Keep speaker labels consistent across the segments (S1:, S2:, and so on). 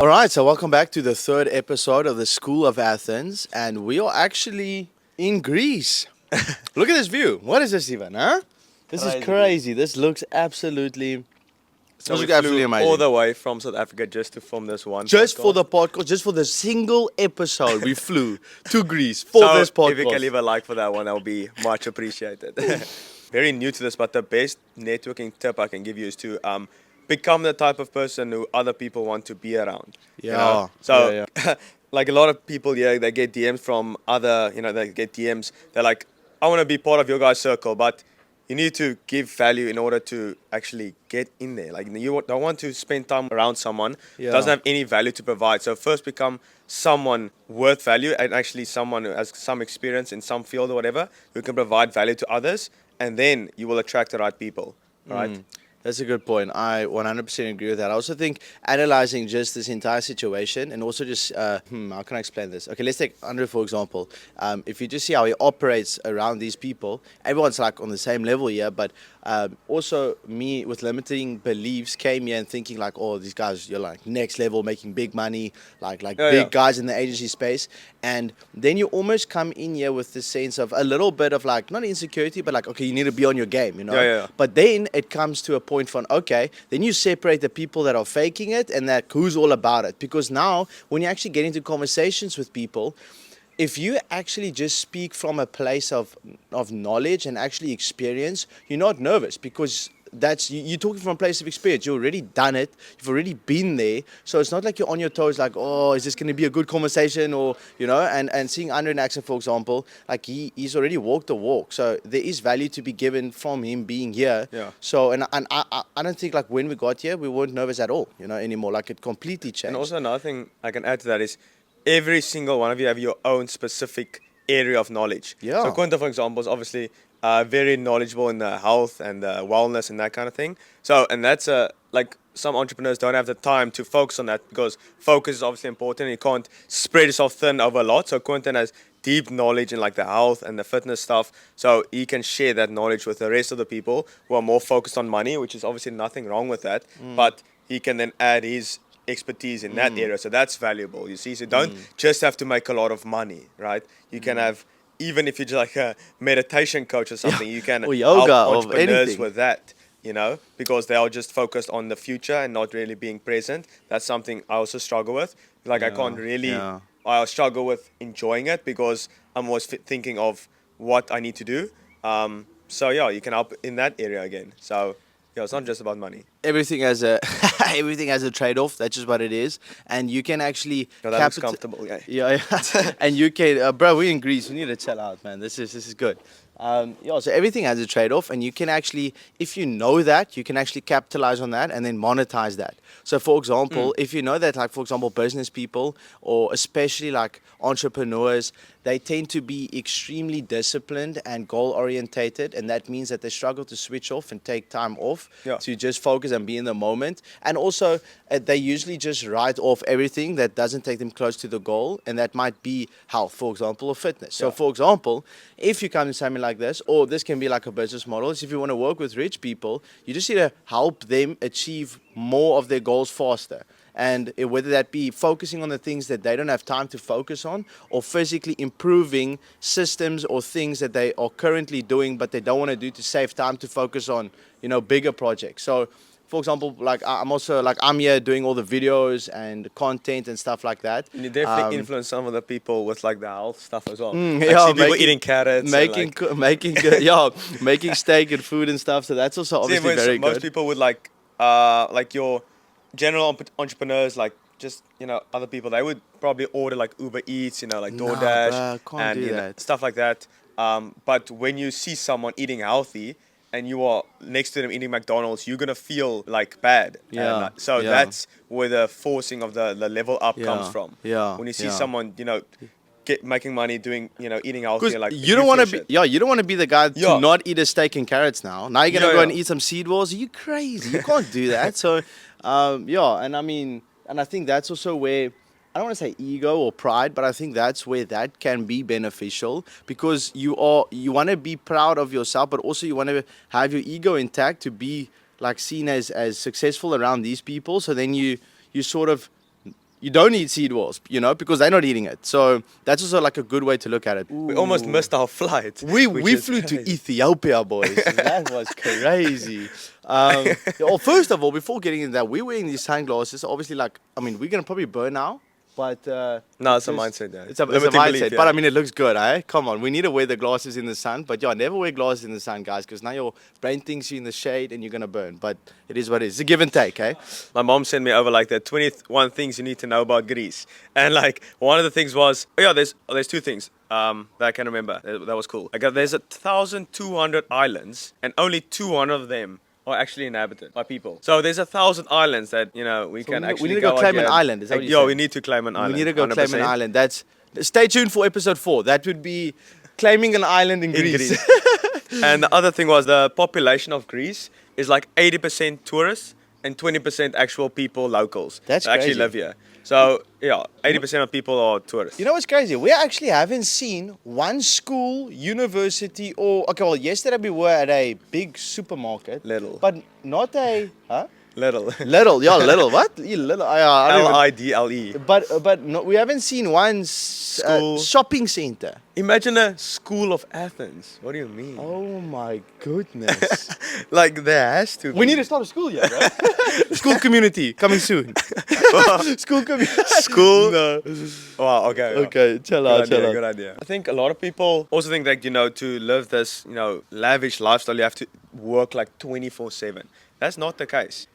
S1: All right, so welcome back to the third episode of the School of Athens, and we are actually in Greece. Look at this view. What is this even, huh? This is
S2: Crazy.
S1: crazy. This looks absolutely,
S2: So
S1: this
S2: we
S1: looks absolutely
S2: flew all
S1: amazing.
S2: the way from South Africa just to film this one
S1: Just for
S2: podcast.
S1: the podcast, just for the single episode, we flew to Greece for
S2: So
S1: this
S2: if you can
S1: podcast.
S2: leave a like for that one, that will be much appreciated. Very new to this, but the best networking tip I can give you is to become the type of person who other people want to be around.
S1: Yeah,
S2: So
S1: yeah,
S2: like a lot of people here, they get DMs from other, they get DMs. They're like, I want to be part of your guys' circle, but you need to give value in order to actually get in there. Like you don't want to spend time around someone who
S1: Yeah.
S2: doesn't have any value to provide. So first become someone worth value and actually someone who has some experience in some field or whatever who can provide value to others, and then you will attract the right people. Right?
S1: That's a good point. I 100% agree with that. I also think analyzing just this entire situation and also just, how can I explain this? Okay, let's take Andre, for example. If you just see how he operates around these people, everyone's like on the same level here, but also me with limiting beliefs came here and thinking like, oh, these guys, you're like next level, making big money, like
S2: Yeah,
S1: big
S2: yeah.
S1: guys in the agency space. And then you almost come in here with this sense of a little bit of like, not insecurity, but like, okay, you need to be on your game, you know?
S2: Yeah.
S1: But then it comes to a point from, okay, then you separate the people that are faking it and that who's all about it. Because now, when you actually get into conversations with people, if you actually just speak from a place of knowledge and actually experience, you're not nervous because you're talking from a place of experience. You've already done it. You've already been there. So it's not like you're on your toes like, oh, is this going to be a good conversation or, and seeing Andre in action, for example, like he's already walked the walk. So there is value to be given from him being here.
S2: Yeah.
S1: So, and I don't think like when we got here, we weren't nervous at all, anymore. Like it completely changed.
S2: And also another thing I can add to that is every single one of you have your own specific area of knowledge.
S1: Yeah.
S2: So Quinta, for example, is obviously very knowledgeable in the health and the wellness and that kind of thing. So, and that's like some entrepreneurs don't have the time to focus on that because focus is obviously important. You can't spread yourself thin over a lot. So Quentin has deep knowledge in like the health and the fitness stuff. So he can share that knowledge with the rest of the people who are more focused on money, which is obviously nothing wrong with that. But he can then add his expertise in that area. So that's valuable, you see. So don't just have to make a lot of money, right? You can have, even if you're just like a meditation coach or something, you can
S1: Or yoga
S2: help
S1: or
S2: entrepreneurs
S1: anything.
S2: with that, because they are just focused on the future and not really being present. That's something I also struggle with. Like I can't really,
S1: yeah.
S2: I struggle with enjoying it because I'm always thinking of what I need to do. So yeah, you can help in that area again. So yeah, it's not just about money.
S1: Everything has a everything has a trade-off. That's just what it is, and you can actually
S2: No, that looks comfortable, yeah.
S1: Yeah. And you can, bro. We're in Greece. We need to chill out, man. This is good. So everything has a trade-off, and you can actually, if you know that, you can actually capitalize on that and then monetize that. So, for example, if you know that, like for example, business people or especially like entrepreneurs, they tend to be extremely disciplined and goal-orientated, and that means that they struggle to switch off and take time off
S2: Yeah.
S1: to just focus and be in the moment. And also, they usually just write off everything that doesn't take them close to the goal, and that might be health, for example, or fitness. So,
S2: Yeah.
S1: for example, if you come to something like this, or this can be like a business model, is if you want to work with rich people, you just need to help them achieve more of their goals faster. And whether that be focusing on the things that they don't have time to focus on, or physically improving systems or things that they are currently doing but they don't want to do to save time to focus on, bigger projects. So, for example, like I'm here doing all the videos and content and stuff like that.
S2: And you definitely influence some of the people with like the health stuff as well. Like
S1: yeah,
S2: see people
S1: making-
S2: eating carrots.
S1: making
S2: and, like,
S1: making making steak and food and stuff. So that's also
S2: see,
S1: obviously
S2: when
S1: very
S2: most
S1: good.
S2: people would like your general entrepreneurs, like just other people, they would probably order like Uber Eats, like
S1: Nah,
S2: DoorDash
S1: bruh, can't
S2: and
S1: do that.
S2: stuff like that. But when you see someone eating healthy and you are next to them eating McDonald's, you're gonna feel like bad.
S1: Yeah,
S2: And, so
S1: yeah.
S2: that's where the forcing of the level up comes
S1: Yeah,
S2: from.
S1: yeah,
S2: When you see
S1: yeah.
S2: someone making money doing eating healthy,
S1: Because
S2: you're like
S1: you don't want to
S2: feel
S1: be,
S2: shit.
S1: you don't want to be the guy to
S2: Yeah.
S1: not eat a steak and carrots now. Now you're gonna
S2: Yeah,
S1: go
S2: yeah.
S1: and eat some seed balls. Are you crazy? You can't do that. So, and I mean, and I think that's also where I don't want to say ego or pride, but I think that's where that can be beneficial because you want to be proud of yourself, but also you want to have your ego intact to be like seen as successful around these people. So then you sort of you don't need seed walls, you know, because they're not eating it. So that's also like a good way to look at it.
S2: We almost missed our flight.
S1: We
S2: which is
S1: flew to
S2: crazy.
S1: Ethiopia, boys. That was crazy. Well, first of all, before getting into that, we're wearing these sunglasses. Obviously, like, I mean, we're gonna probably burn now, but
S2: No, it's a
S1: just-
S2: mindset, yeah.
S1: It's a
S2: Limiting
S1: mindset.
S2: belief,
S1: But
S2: yeah.
S1: I mean, it looks good, eh? Come on, we need to wear the glasses in the sun. But yeah, never wear glasses in the sun, guys, because now your brain thinks you're in the shade and you're gonna burn. But it is what it is. It's a give and take, eh?
S2: My mom sent me over like the 21 things you need to know about Greece, and like one of the things was, oh yeah, there's two things that I can remember. That was cool. Like there's 1,200 islands, and only 200 of them are actually inhabited by people. So there's 1,000 islands that we can
S1: we
S2: actually
S1: need to go
S2: out
S1: claim an
S2: here.
S1: island, is that what you're
S2: Yeah,
S1: saying?
S2: we need to claim an island.
S1: We need to go claim an
S2: 100%.
S1: island. That's stay tuned for episode 4. That would be claiming an island in
S2: In
S1: Greece.
S2: And the other thing was the population of Greece is like 80% tourists and 20% actual people, locals
S1: That's
S2: that actually
S1: crazy.
S2: live here. So yeah, 80% of people are tourists.
S1: You know what's crazy? We actually haven't seen one school, university, or okay. Well, yesterday we were at a big supermarket,
S2: Little.
S1: but not a
S2: Little.
S1: little. Yeah, little. What? You little. I don't even-
S2: Lidle.
S1: But no, we haven't seen one
S2: School.
S1: shopping center.
S2: Imagine a School of Athens. What do you mean?
S1: Oh my goodness!
S2: Like there has to be.
S1: We need to start a school here, right? School community coming soon. School community.
S2: School?
S1: No.
S2: Wow, okay. yeah.
S1: Okay, chill
S2: Good
S1: out,
S2: idea,
S1: chill out.
S2: good idea. I think a lot of people also think that, to live this, lavish lifestyle, you have to work like 24/7. That's not the case.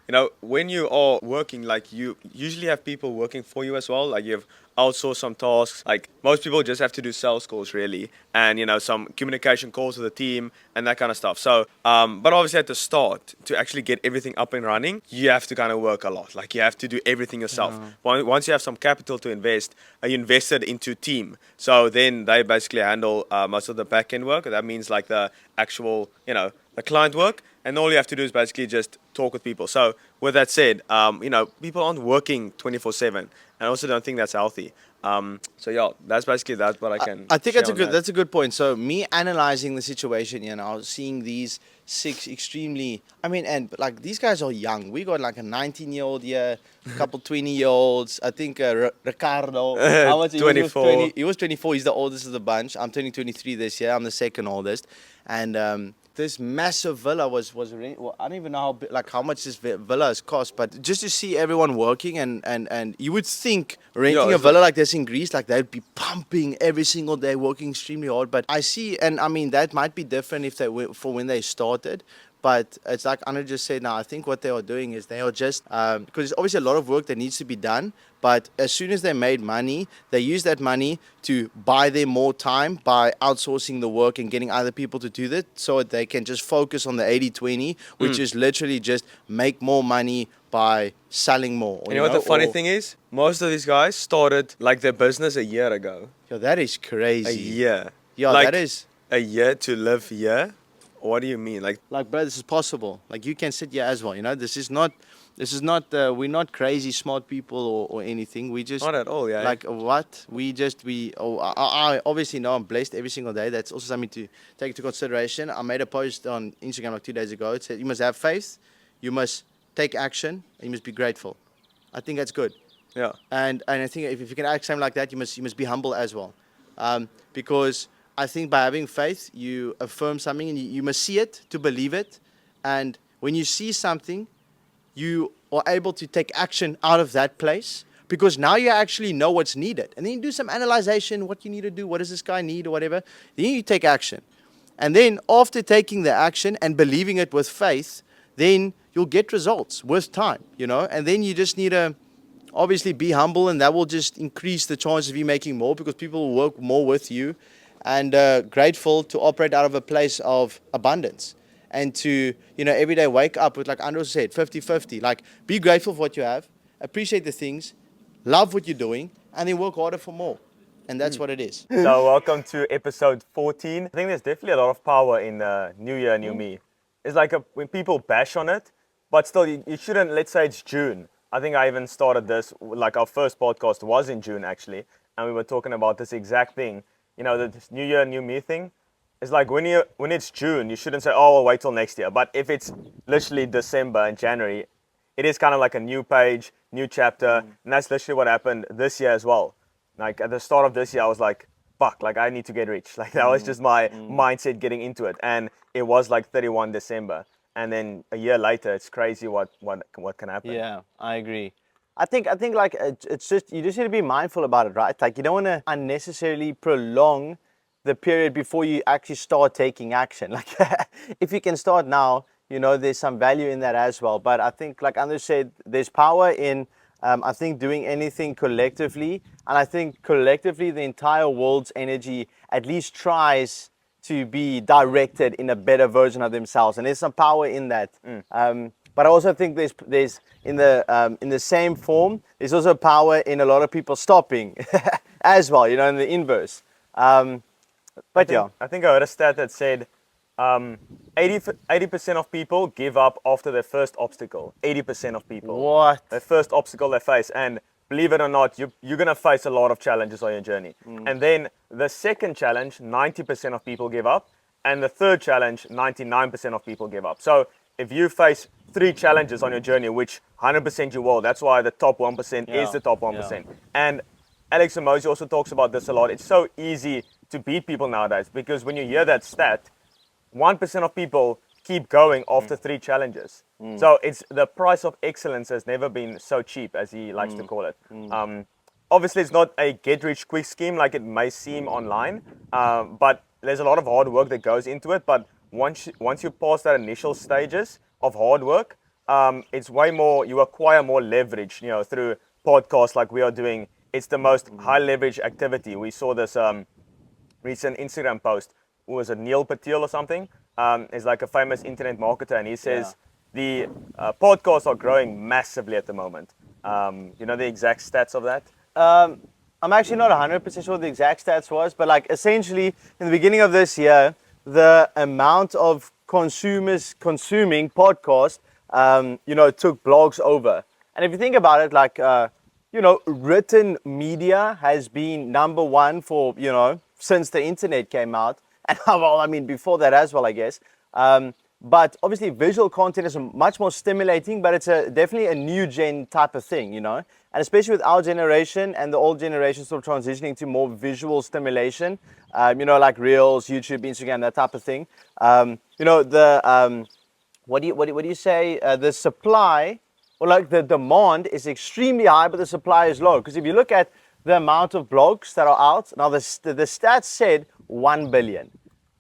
S2: When you are working, like you usually have people working for you as well. Like you have outsourced some tasks. Like most people just have to do sales calls really, and some communication calls with the team and that kind of stuff. So, but obviously at the start, to actually get everything up and running, you have to kind of work a lot. Like you have to do everything yourself. Once you have some capital to invest, you invest it into team. So then they basically handle most of the back end work. That means like the actual, the client work. And all you have to do is basically just talk with people. So with that said, people aren't working 24/7. I also don't think that's healthy. So yeah, that's basically what I can.
S1: I think
S2: share
S1: that's
S2: on that.
S1: that's a good point. So me analyzing the situation, seeing these 6 extremely, and like these guys are young. We got like a 19-year-old here, a couple 20-year-olds. I think Ricardo, how much he was?
S2: 24.
S1: He was 24. He's the oldest of the bunch. I'm turning 23 this year. I'm the second oldest, and this massive villa was well, I don't even know how much this villa has cost, but just to see everyone working and you would think renting a
S2: it's
S1: villa like this in Greece, like they'd be pumping every single day, working extremely hard. But I see, and that might be different if for when they started. But it's like Anna just said now, I think what they are doing is they are just, because there's obviously a lot of work that needs to be done, but as soon as they made money, they use that money to buy them more time by outsourcing the work and getting other people to do that so that they can just focus on the 80-20, which is literally just make more money by selling more.
S2: And you know what the funny thing is? Most of these guys started like their business a year ago.
S1: Yo, that is crazy.
S2: A year.
S1: Yeah,
S2: like,
S1: that is.
S2: A year to live here? What do you mean? Like
S1: Bro, this is possible. Like, you can sit here as well, this is not, we're not crazy smart people or anything. We just,
S2: not at all, yeah.
S1: like, what? I obviously know I'm blessed every single day. That's also something to take into consideration. I made a post on Instagram like 2 days ago. It said, you must have faith, you must take action, and you must be grateful. I think that's good.
S2: Yeah.
S1: And I think if you can act something like that, you must be humble as well. Because I think by having faith, you affirm something and you must see it to believe it. And when you see something, you are able to take action out of that place because now you actually know what's needed. And then you do some analyzation, what you need to do, what does this guy need or whatever. Then you take action. And then after taking the action and believing it with faith, then you'll get results with time, And then you just need to obviously be humble, and that will just increase the chance of you making more because people will work more with you. And grateful to operate out of a place of abundance and to, every day wake up with, like Andrew said, 50-50. Like, be grateful for what you have, appreciate the things, love what you're doing, and then work harder for more. And that's what it is.
S2: So welcome to episode 14. I think there's definitely a lot of power in New Year, New Me. It's like when people bash on it, but still you shouldn't, let's say it's June. I think I even started this, like our first podcast was in June actually, and we were talking about this exact thing. This New Year, New Me thing. It's like when it's June, you shouldn't say, oh, I'll wait till next year. But if it's literally December and January, it is kind of like a new page, new chapter. And that's literally what happened this year as well. Like at the start of this year, I was like, fuck, like I need to get rich. Like that was just my mindset getting into it. And it was like 31 December. And then a year later, it's crazy what can happen.
S1: Yeah, I agree. I think like it's just you just need to be mindful about it, right? Like you don't want to unnecessarily prolong the period before you actually start taking action. Like if you can start now, there's some value in that as well. But I think, like Andrew said, there's power in I think doing anything collectively, and I think collectively the entire world's energy at least tries to be directed in a better version of themselves, and there's some power in that. But I also think there's in the same form, there's also power in a lot of people stopping as well, in the inverse.
S2: I think I heard a stat that said 80% of people give up after their first obstacle. 80% of people.
S1: What?
S2: Their first obstacle they face. And believe it or not, you're going to face a lot of challenges on your journey. And then the second challenge, 90% of people give up. And the third challenge, 99% of people give up. So if you face 3 challenges on your journey, which 100% you will, that's why the top 1% is the top 1%. And Alex Hormozi also talks about this a lot. It's so easy to beat people nowadays because when you hear that stat, 1% of people keep going after 3 challenges. So it's the price of excellence has never been so cheap, as he likes to call it. Obviously, it's not a get-rich-quick scheme like it may seem online, but there's a lot of hard work that goes into it. But once you pass that initial stages of hard work, it's way more. You acquire more leverage, through podcasts like we are doing. It's the most high leverage activity. We saw this recent Instagram post. Was it Neil Patel or something? Is like a famous internet marketer, and he says the podcasts are growing massively at the moment. You know the exact stats of that?
S1: I'm actually not 100% sure what the exact stats was, but like essentially in the beginning of this year, the amount of consumers consuming podcasts, took blogs over. And if you think about it, like, written media has been number one for, since the internet came out. And well, I mean, before that as well, I guess. But obviously visual content is much more stimulating, but it's definitely a new gen type of thing, and especially with our generation and the old generation sort of transitioning to more visual stimulation, like Reels, YouTube, Instagram, that type of thing. What do you say? The supply, or like the demand is extremely high, but the supply is low. Because if you look at the amount of blogs that are out, now the stats said 1 billion.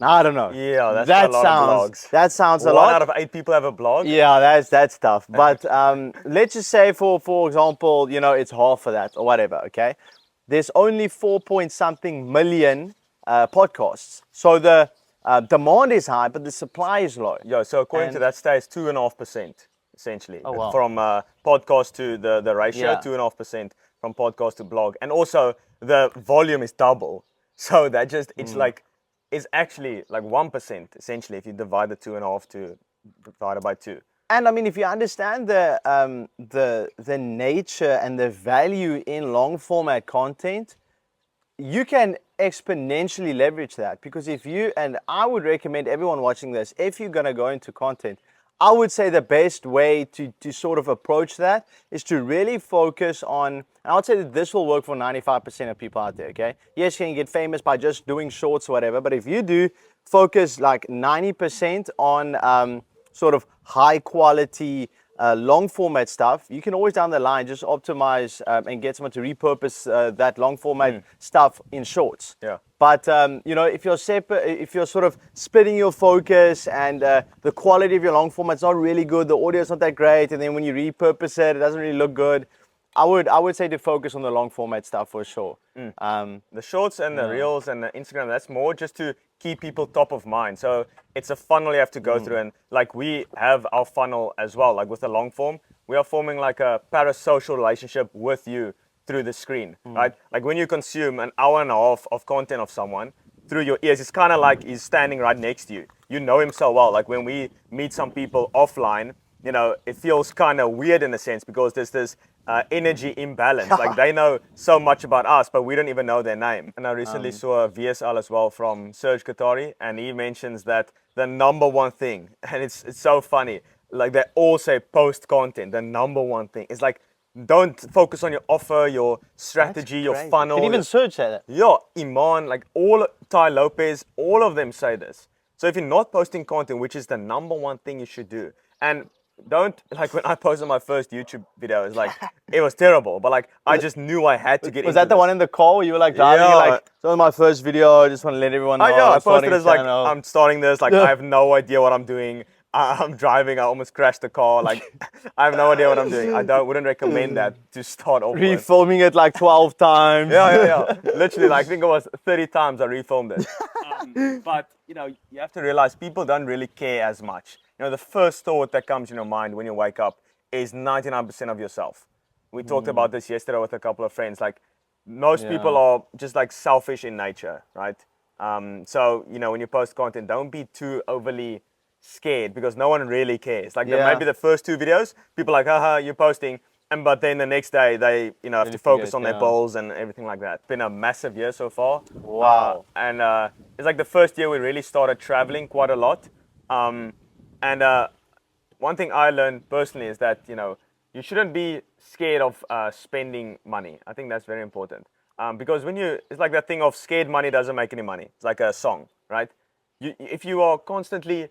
S1: Now, I don't know.
S2: Yeah, that's a lot of blogs.
S1: That sounds a lot.
S2: 1 out of 8 people have a blog.
S1: Yeah, that's tough. But let's just say, for example, it's half of that or whatever. Okay, there's only 4-point-something million podcasts. So the demand is high, but the supply is low.
S2: Yeah. So according to that stat, it's 2.5% essentially
S1: wow.
S2: from podcast to the ratio. 2.5% from podcast to blog, and also the volume is double. So that just it's like. Is actually like 1% essentially if you divide the 2.5 to divided by 2.
S1: And I mean, if you understand the nature and the value in long format content, you can exponentially leverage that. Because and I would recommend everyone watching this, if you're gonna go into content, I would say the best way to sort of approach that is to really focus on, and I would say that this will work for 95% of people out there, okay? Yes, you can get famous by just doing shorts or whatever, but if you do focus like 90% on sort of high quality, long format stuff, you can always down the line just optimize and get someone to repurpose that long format stuff in shorts.
S2: Yeah.
S1: But if you're sort of splitting your focus and the quality of your long format's not really good, the audio's not that great, and then when you repurpose it, it doesn't really look good. I would say to focus on the long format stuff for sure.
S2: The shorts and the reels and the Instagram, that's more just to keep people top of mind. So it's a funnel you have to go through, and like we have our funnel as well. Like with the long form, we are forming like a parasocial relationship with you through the screen, right? Like when you consume an hour and a half of content of someone through your ears, it's kind of like he's standing right next to you. You know him so well. Like when we meet some people offline, it feels kind of weird in a sense because there's this energy imbalance. Like they know so much about us, but we don't even know their name. And I recently saw a VSL as well from Serge Katari, and he mentions that the number one thing, and it's so funny, like they all say post content, the number one thing is like don't focus on your offer, your strategy, your funnel.
S1: Can even search that.
S2: Yeah, Iman, like all Ty Lopez, all of them say this. So if you're not posting content, which is the number one thing you should do, and don't, like when I posted my first YouTube video, it's like it was terrible, but like I just knew I had to get
S1: Was
S2: into
S1: that the
S2: this.
S1: one in the car where you were like driving?
S2: Yeah.
S1: Like, so on my first video, I just want to let everyone know.
S2: Oh yeah, I
S1: I'm starting
S2: posted
S1: a
S2: as like
S1: channel.
S2: I'm starting this, like I have no idea what I'm doing. I'm driving, I almost crashed the car, like I have no idea what I'm doing. Wouldn't recommend that to start off with.
S1: Refilming it like 12 times.
S2: Yeah. Literally, like, I think it was 30 times I refilmed it. But, you know, you have to realize people don't really care as much. You know, the first thought that comes in your mind when you wake up is 99% of yourself. We talked about this yesterday with a couple of friends. Like, most people are just like selfish in nature, right? So, you know, when you post content, don't be too overly scared because no one really cares. Like maybe the first 2 videos, people are like, haha, you're posting. But then the next day they, you know, have to focus on their bowls and everything like that. It's been a massive year so far.
S1: Wow.
S2: And it's like the first year we really started traveling quite a lot. One thing I learned personally is that, you know, you shouldn't be scared of spending money. I think that's very important. Because it's like that thing of scared money doesn't make any money. It's like a song, right? If you are constantly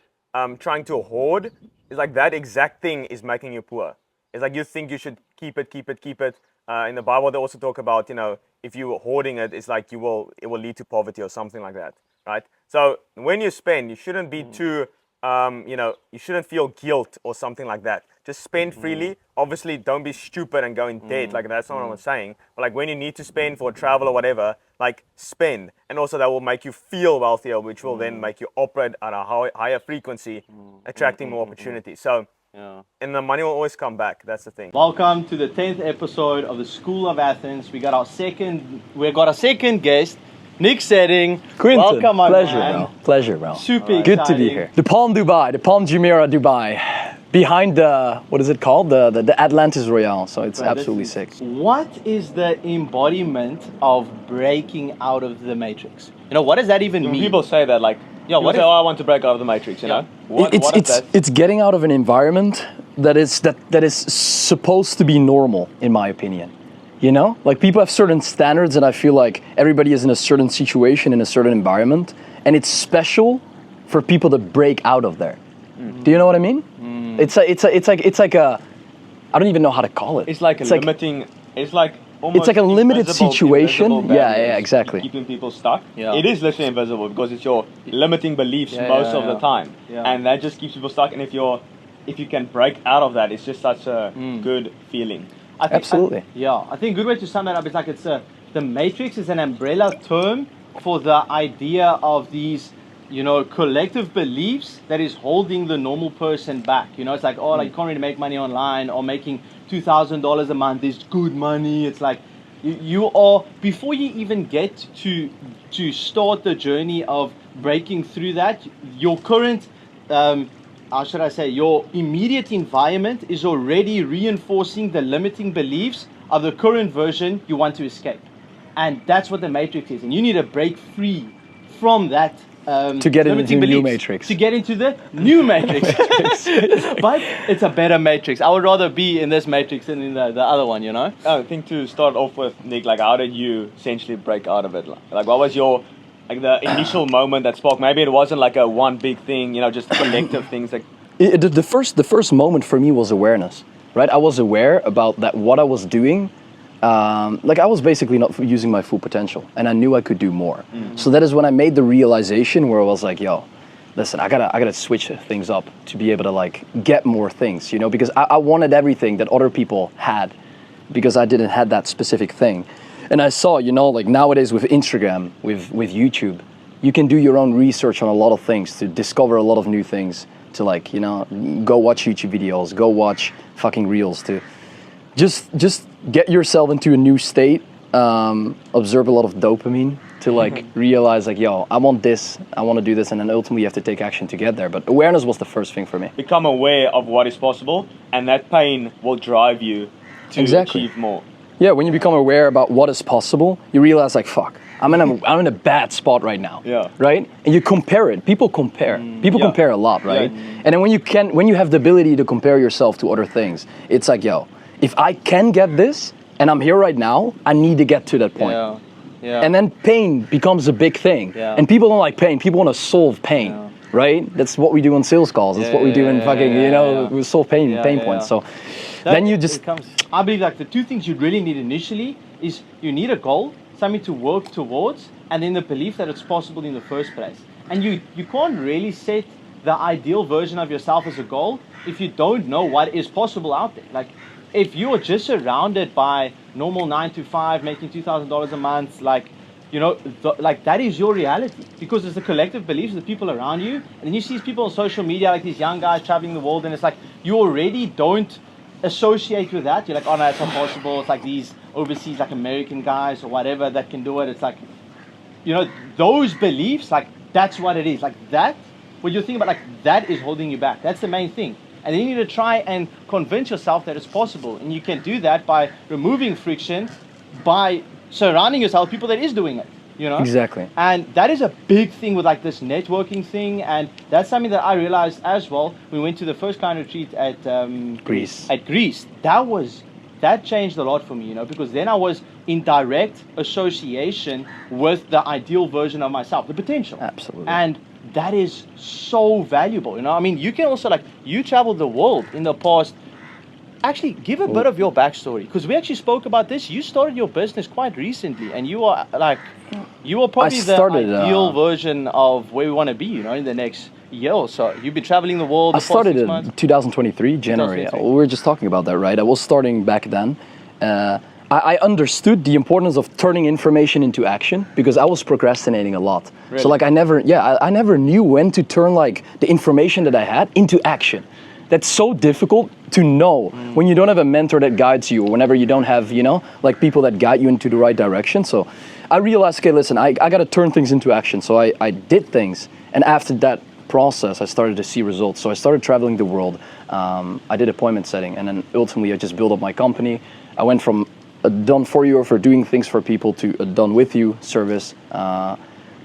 S2: trying to hoard, it's like that exact thing is making you poor. It's like you think you should keep it. In the Bible, they also talk about, you know, if you're hoarding it, it's like it will lead to poverty or something like that, right? So when you spend, you shouldn't be too, you know, you shouldn't feel guilt or something like that. Just spend freely. Obviously, don't be stupid and go in debt. Like, that's not what I'm saying. But like when you need to spend for travel or whatever, like spend. And also that will make you feel wealthier, which will then make you operate at a higher frequency, attracting more opportunities. So, and the money will always come back. That's the thing.
S1: Welcome to the 10th episode of the School of Athens. We got our second guest, Nick Setting.
S3: Quinton,
S1: welcome, my man.
S3: bro. Pleasure, bro.
S1: Super
S3: Good to be
S1: exciting.
S3: here. The Palm Dubai, the Palm Jumeirah Dubai, behind the, what is it called? The Atlantis Royale. So it's absolutely sick.
S1: What is the embodiment of breaking out of the matrix? You know, what does that even mean?
S2: People say that, like,
S1: what
S2: say, I want to break out of the matrix, you know?
S3: It's getting out of an environment that is supposed to be normal, in my opinion. You know, like people have certain standards, and I feel like everybody is in a certain situation in a certain environment, and it's special for people to break out of there. Do you know what I mean? It's like a, I don't even know how to call it.
S2: It's like limiting. It's like almost.
S3: It's like a limited situation.
S2: Invisible
S3: Yeah, exactly.
S2: Keeping people stuck.
S1: Yeah.
S2: It is literally invisible because it's your limiting beliefs most of the time, and that just keeps people stuck. And if you can break out of that, it's just such a good feeling.
S3: Absolutely.
S1: I think a good way to sum that up is like the matrix is an umbrella term for the idea of these, you know, collective beliefs that is holding the normal person back. You know, it's like, oh, like you can't really make money online, or making $2,000 a month is good money. It's like you are, before you even get to start the journey of breaking through that, your current how should I say, your immediate environment is already reinforcing the limiting beliefs of the current version you want to escape. And that's what the matrix is. And you need to break free from that
S3: To get into the new matrix.
S1: To get into the new matrix. But it's a better matrix. I would rather be in this matrix than in the other one, you know?
S2: I think to start off with, Nick, like how did you essentially break out of it? Like what was your, like the initial moment that sparked? Maybe it wasn't like a one big thing, you know, just collective things. Like
S3: the first moment for me was awareness, right? I was aware about that what I was doing. Like I was basically not using my full potential, and I knew I could do more. So that is when I made the realization where I was like, yo, listen, I gotta switch things up to be able to like get more things, you know, because I wanted everything that other people had, because I didn't have that specific thing. And I saw, you know, like nowadays with Instagram, with YouTube, you can do your own research on a lot of things to discover a lot of new things, to like, you know, go watch YouTube videos, go watch fucking reels, to just get yourself into a new state, observe a lot of dopamine to like realize like, yo, I want this, I want to do this, and then ultimately you have to take action to get there. But awareness was the first thing for me.
S2: Become aware of what is possible, and that pain will drive you to achieve more.
S3: Yeah, when you become aware about what is possible, you realize like, fuck, I'm in a bad spot right now.
S2: Yeah.
S3: Right? And you compare it. People compare. People compare a lot, right?
S2: Yeah.
S3: And then when you have the ability to compare yourself to other things, it's like, yo, if I can get this and I'm here right now, I need to get to that point.
S4: Yeah. Yeah.
S3: And then pain becomes a big thing.
S4: Yeah.
S3: And people don't like pain. People want to solve pain,
S4: Yeah.
S3: right? That's what we do on sales calls. That's what we do in fucking, we solve pain points. So then you just...
S4: I believe like the two things you really need initially is you need a goal, something to work towards, and then the belief that it's possible in the first place. And you can't really set the ideal version of yourself as a goal if you don't know what is possible out there. Like, if you are just surrounded by normal 9 to 5, making $2,000 a month, like, you know, like that is your reality, because it's the collective beliefs of the people around you. And then you see these people on social media, like these young guys traveling the world, and it's like you already don't associate with that. You're like, oh no, it's not possible. It's like these overseas, like American guys or whatever that can do it. It's like, you know, those beliefs, like that's what it is. Like that, when you think about like that is holding you back. That's the main thing. And then you need to try and convince yourself that it's possible. And you can do that by removing friction, by surrounding yourself with people that is doing it, you know?
S3: Exactly.
S4: And that is a big thing with like this networking thing. And that's something that I realized as well. We went to the first client retreat at
S3: Greece.
S4: At Greece. That changed a lot for me, you know, because then I was in direct association with the ideal version of myself, the potential.
S3: Absolutely.
S4: And that is so valuable, you know. I mean, you can also, like, you traveled the world in the past. Actually, give a bit of your backstory, because we actually spoke about this. You started your business quite recently, and you are probably the ideal version of where we want to be, you know, in the next year or so. You've been traveling the world.
S3: I started in 2023, January.
S4: 2023.
S3: We were just talking about that, right? I was starting back then. I understood the importance of turning information into action, because I was procrastinating a lot.
S4: Really?
S3: So like I never knew when to turn like the information that I had into action. That's so difficult to know when you don't have a mentor that guides you, or whenever you don't have, you know, like people that guide you into the right direction. So I realized, okay, listen, I got to turn things into action. So I did things, and after that process, I started to see results. So I started traveling the world. I did appointment setting, and then ultimately I just built up my company. I went from a done for you, or for doing things for people, to a done with you service.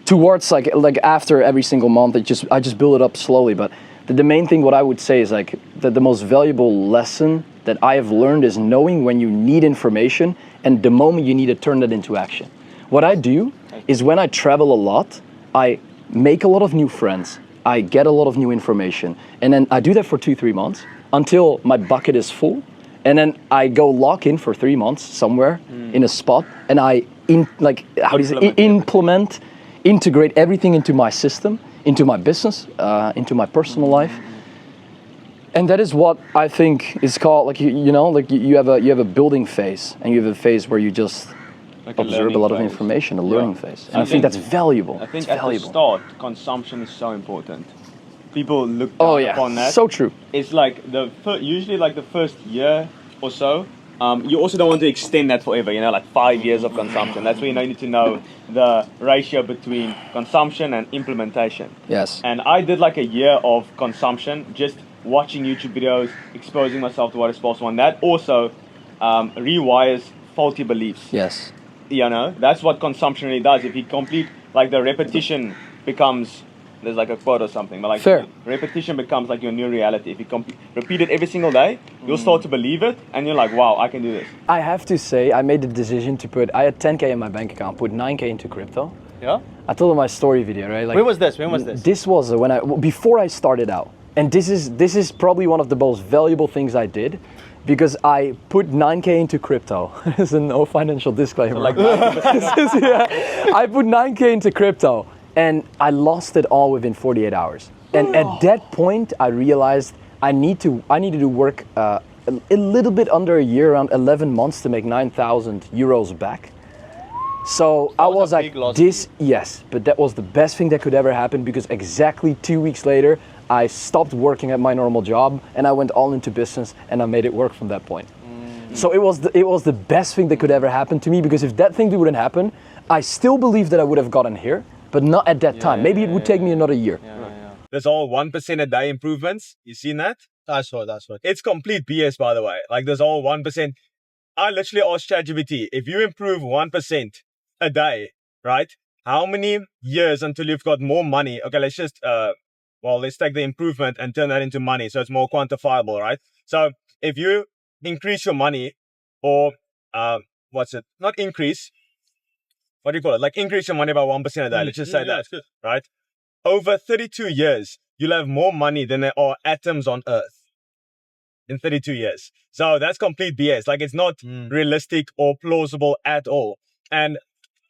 S3: Towards like after every single month, I just build it up slowly. But the main thing, what I would say is like that the most valuable lesson that I have learned is knowing when you need information and the moment you need to turn that into action. What I do is when I travel a lot, I make a lot of new friends. I get a lot of new information, and then I do that for 2-3 months until my bucket is full. And then I go lock in for 3 months somewhere in a spot, and I integrate everything into my system, into my business, into my personal life. And that is what I think is called, like, you know, like you have a building phase, and you have a phase where you just
S4: like
S3: observe a lot of information, a learning phase. And I think that's valuable.
S2: I think
S3: it's
S2: at
S3: valuable.
S2: the start, consumption is so important. People look down upon that.
S3: So true.
S2: It's like usually like the first year or so. You also don't want to extend that forever, you know, like 5 years of consumption. That's where you need to know the ratio between consumption and implementation.
S3: Yes.
S2: And I did like a year of consumption, just watching YouTube videos, exposing myself to what is possible. And that also rewires faulty beliefs.
S3: Yes.
S2: You know, that's what consumption really does. If you complete, like the repetition becomes, there's like a quote or something, but like
S3: Fair.
S2: Repetition becomes like your new reality. If you repeat it every single day, you'll start to believe it, and you're like, wow, I can do this.
S3: I have to say, I made the decision to I had 10K in my bank account, put 9K into crypto.
S4: Yeah?
S3: I told them my story video, right? Like,
S4: When was this?
S3: This was before I started out. And this is probably one of the most valuable things I did, because I put 9K into crypto. It's a no financial disclaimer.
S2: Like,
S3: I put 9K into crypto, and I lost it all within 48 hours. And at that point, I realized I needed to work a little bit under a year, around 11 months, to make 9,000 euros back. So I was like, yes, but that was the best thing that could ever happen, because exactly 2 weeks later, I stopped working at my normal job, and I went all into business, and I made it work from that point. So it was the best thing that could ever happen to me, because if that thing wouldn't happen, I still believe that I would have gotten here, but not at that time. Maybe it would take me another year.
S2: There's all 1% a day improvements. You seen that?
S1: That's what.
S2: It's complete BS, by the way. Like, there's all 1%. I literally asked ChatGPT, if you improve 1% a day, right? How many years until you've got more money? Okay, let's just, let's take the improvement and turn that into money, so it's more quantifiable, right? So if you increase your money, or not increase, what do you call it? Like increase your money by 1% a day. Let's just say that, right? Over 32 years, you'll have more money than there are atoms on Earth in 32 years. So that's complete BS. Like, it's not realistic or plausible at all. And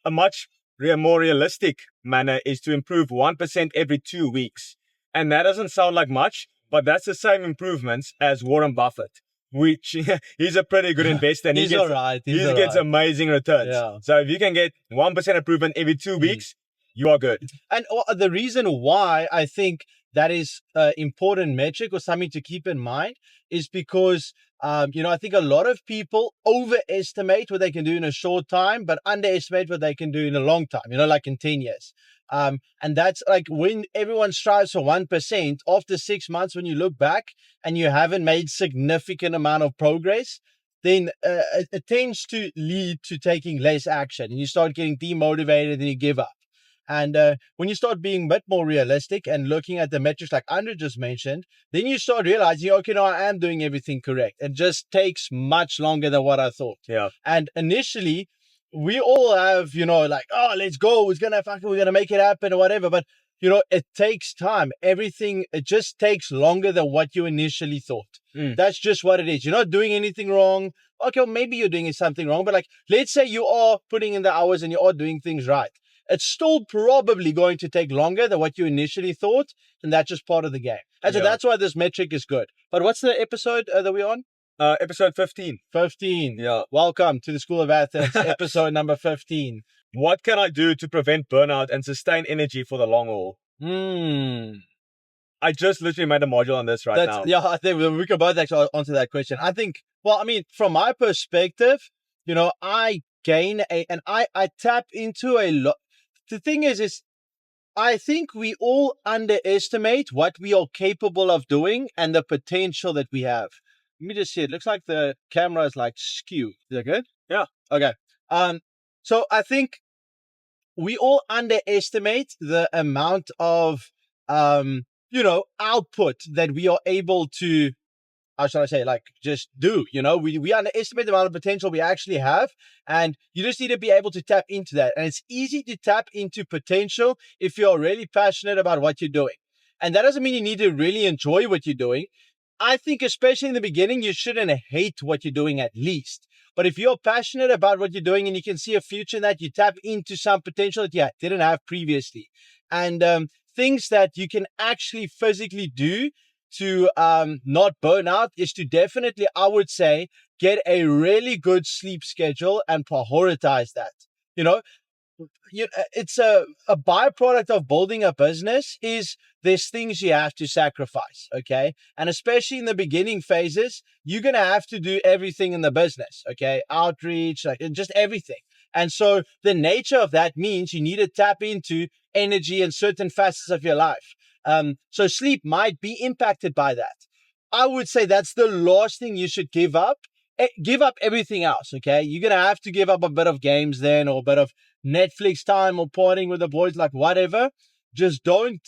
S2: a much more realistic manner is to improve 1% every 2 weeks. And that doesn't sound like much, but that's the same improvements as Warren Buffett, which he's a pretty good investor. And
S5: He's
S2: he gets,
S5: alright.
S2: he gets amazing returns.
S5: Yeah.
S2: So if you can get 1% improvement every 2 weeks, you are good.
S5: And the reason why I think that is an important metric or something to keep in mind is because, I think a lot of people overestimate what they can do in a short time, but underestimate what they can do in a long time, like in 10 years. And that's like when everyone strives for 1%, after 6 months, when you look back and you haven't made significant amount of progress, then it tends to lead to taking less action and you start getting demotivated and you give up. And when you start being a bit more realistic and looking at the metrics like Andrew just mentioned, then you start realizing, okay, no, I am doing everything correct. It just takes much longer than what I thought.
S2: Yeah.
S5: And initially, we all have, like, oh, let's go. We're going to make it happen or whatever. But, it takes time. It just takes longer than what you initially thought. That's just what it is. You're not doing anything wrong. Okay, well, maybe you're doing something wrong. But like, let's say you are putting in the hours and you are doing things right. It's still probably going to take longer than what you initially thought, and that's just part of the game. And so that's why this metric is good. But what's the episode that we're on?
S2: Episode 15.
S5: 15.
S2: Yeah.
S5: Welcome to the School of Athens, episode number 15.
S2: What can I do to prevent burnout and sustain energy for the long haul? I just literally made a module on this now.
S5: Yeah, I think we can both actually answer that question. I think, from my perspective, I gain and I tap into a lot. The thing is I think we all underestimate what we are capable of doing and the potential that we have. Let me just see. It looks like the camera is like skew. Is that good?
S2: Yeah.
S5: Okay. So I think we all underestimate the amount of, output that we are able to, how should I say, like just do, we underestimate the amount of potential we actually have. And you just need to be able to tap into that. And it's easy to tap into potential if you're really passionate about what you're doing. And that doesn't mean you need to really enjoy what you're doing. I think especially in the beginning, you shouldn't hate what you're doing at least. But if you're passionate about what you're doing and you can see a future in that, you tap into some potential that you didn't have previously. And things that you can actually physically do to not burn out is to definitely, I would say, get a really good sleep schedule and prioritize that. It's a byproduct of building a business is there's things you have to sacrifice, okay? And especially in the beginning phases, you're going to have to do everything in the business, okay? Outreach, like just everything. And so the nature of that means you need to tap into energy in certain facets of your life. So sleep might be impacted by that. I would say that's the last thing you should give up. Give up everything else, okay? You're going to have to give up a bit of games then, or a bit of Netflix time or partying with the boys, like whatever. Just don't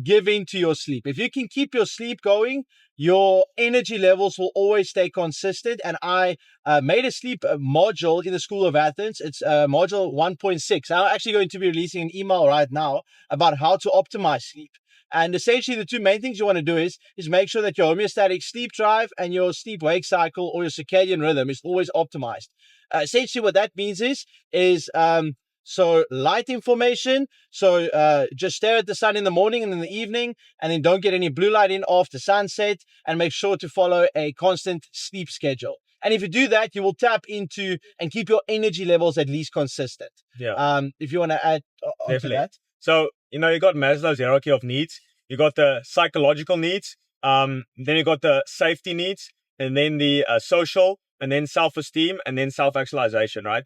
S5: give in to your sleep. If you can keep your sleep going, your energy levels will always stay consistent. And I made a sleep module in the School of Athens. It's module 1.6. I'm actually going to be releasing an email right now about how to optimize sleep. And essentially, the two main things you want to do is make sure that your homeostatic sleep drive and your sleep-wake cycle or your circadian rhythm is always optimized. Essentially, what that means is so light information. So just stare at the sun in the morning and in the evening, and then don't get any blue light in after sunset, and make sure to follow a constant sleep schedule. And if you do that, you will tap into and keep your energy levels at least consistent.
S2: Yeah.
S5: If you want to add on to that.
S2: So, you got Maslow's hierarchy of needs. You got the psychological needs. Then you got the safety needs, and then the social, and then self-esteem, and then self-actualization, right?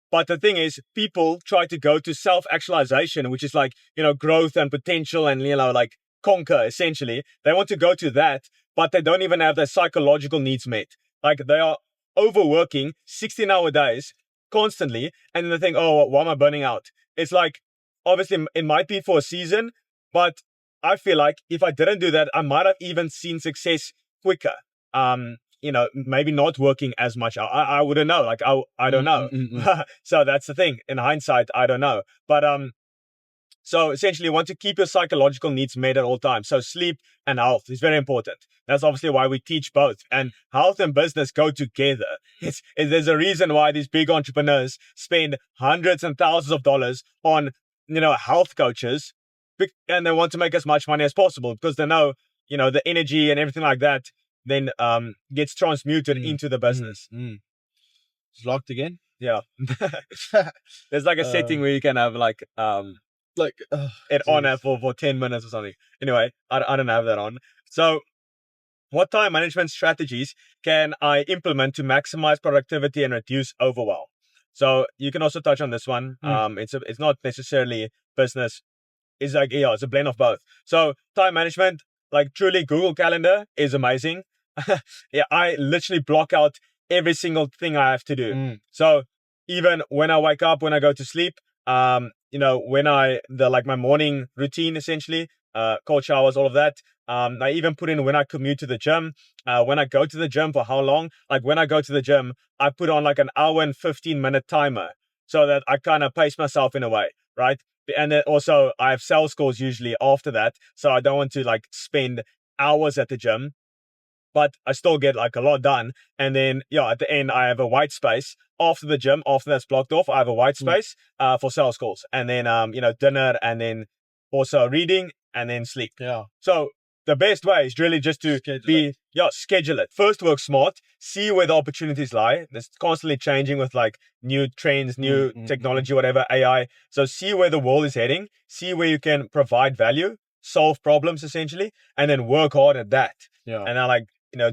S2: But the thing is, people try to go to self-actualization, which is like, growth and potential and, like conquer, essentially. They want to go to that, but they don't even have their psychological needs met. Like, they are overworking 16-hour days constantly, and then they think, oh, why am I burning out? It's like, obviously, it might be for a season, but I feel like if I didn't do that, I might have even seen success quicker. maybe not working as much. I wouldn't know. Like I don't know. So that's the thing. In hindsight, I don't know. But so essentially, you want to keep your psychological needs met at all times. So sleep and health is very important. That's obviously why we teach both. And health and business go together. There's a reason why these big entrepreneurs spend hundreds and thousands of dollars on, health coaches, and they want to make as much money as possible because they know, the energy and everything like that then gets transmuted into the business.
S5: It's locked again.
S2: Yeah. There's like a setting where you can have like it on for 10 minutes or something. Anyway, I don't have that on. So what time management strategies can I implement to maximize productivity and reduce overwhelm? So you can also touch on this one. It's not necessarily business. It's like, it's a blend of both. So time management, like truly Google Calendar is amazing. I literally block out every single thing I have to do. So even when I wake up, when I go to sleep, when my morning routine, essentially, cold showers, all of that. I even put in when I commute to the gym, when I go to the gym, for how long. Like when I go to the gym, I put on like an hour and 15-minute timer so that I kind of pace myself in a way, right? And then also I have sales calls usually after that. So I don't want to like spend hours at the gym, but I still get like a lot done. And then, at the end, I have a white space after the gym. After that's blocked off, I have a white space for sales calls. And then, dinner, and then also reading, and then sleep.
S5: Yeah.
S2: So the best way is really just to schedule it. First, work smart, see where the opportunities lie. It's constantly changing with like new trends, new technology, whatever, AI. So see where the world is heading, see where you can provide value, solve problems essentially, and then work hard at that.
S5: Yeah.
S2: And I like,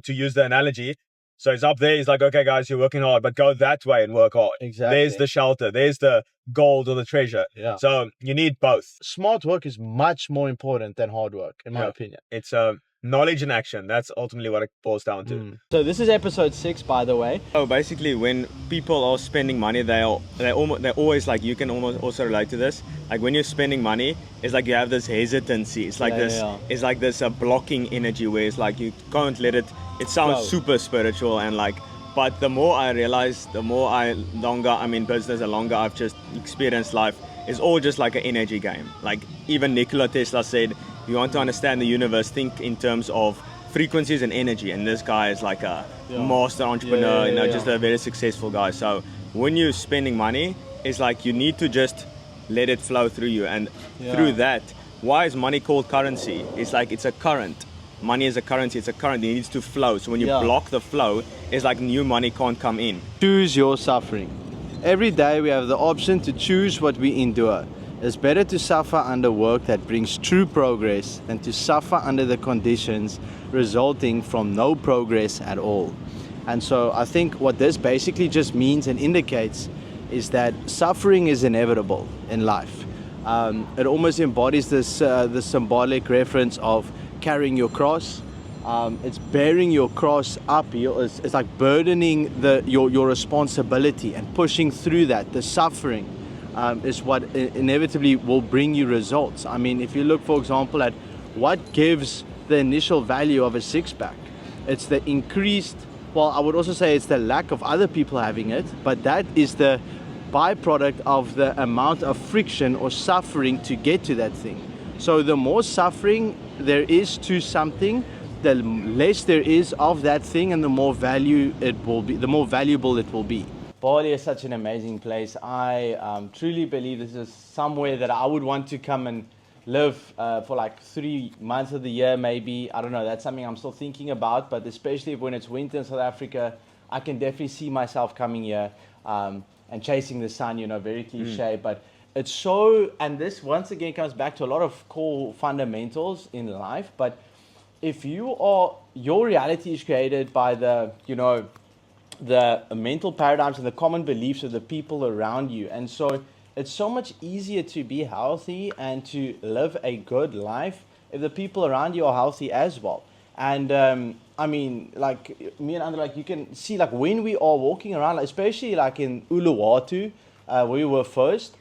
S2: to use the analogy, so it's up there, it's like, okay, guys, you're working hard, but go that way and work hard.
S5: Exactly.
S2: There's the shelter, there's the gold or the treasure.
S5: Yeah.
S2: So you need both.
S5: Smart work is much more important than hard work, in my opinion.
S2: It's knowledge and action. That's ultimately what it boils down to.
S4: So this is episode 6, by the way.
S2: So basically, when people are spending money, they're always like, you can almost also relate to this. Like when you're spending money, it's like you have this hesitancy. It's like it's like this blocking energy where it's like you can't let it. It sounds super spiritual and like, but the more I realize, longer I'm in business, the longer I've just experienced life, it's all just like an energy game. Like even Nikola Tesla said, you want to understand the universe, think in terms of frequencies and energy. And this guy is like a master entrepreneur, just a very successful guy. So when you're spending money, it's like you need to just let it flow through you. And through that, why is money called currency? It's like it's a current. Money is a currency, it's a current, it needs to flow. So when you block the flow, it's like new money can't come in.
S5: Choose your suffering. Every day we have the option to choose what we endure. It's better to suffer under work that brings true progress than to suffer under the conditions resulting from no progress at all. And so I think what this basically just means and indicates is that suffering is inevitable in life. It almost embodies this the symbolic reference of carrying your cross. It's bearing your cross up. It's like burdening your responsibility and pushing through that. The suffering is what inevitably will bring you results. I mean, if you look, for example, at what gives the initial value of a six-pack, it's the increased, well, I would also say it's the lack of other people having it, but that is the byproduct of the amount of friction or suffering to get to that thing. So the more suffering there is to something, the less there is of that thing, and the more value it will be, the more valuable it will be.
S4: Bali is such an amazing place. I truly believe this is somewhere that I would want to come and live for like 3 months of the year, maybe. I don't know, that's something I'm still thinking about, but especially when it's winter in South Africa, I can definitely see myself coming here and chasing the sun, very cliche, but it's so, and this once again comes back to a lot of core fundamentals in life, but if your reality is created by the mental paradigms and the common beliefs of the people around you. And so it's so much easier to be healthy and to live a good life if the people around you are healthy as well. And I mean, like me and Andre, like you can see, like when we are walking around, like, especially like in Uluwatu, where we were first,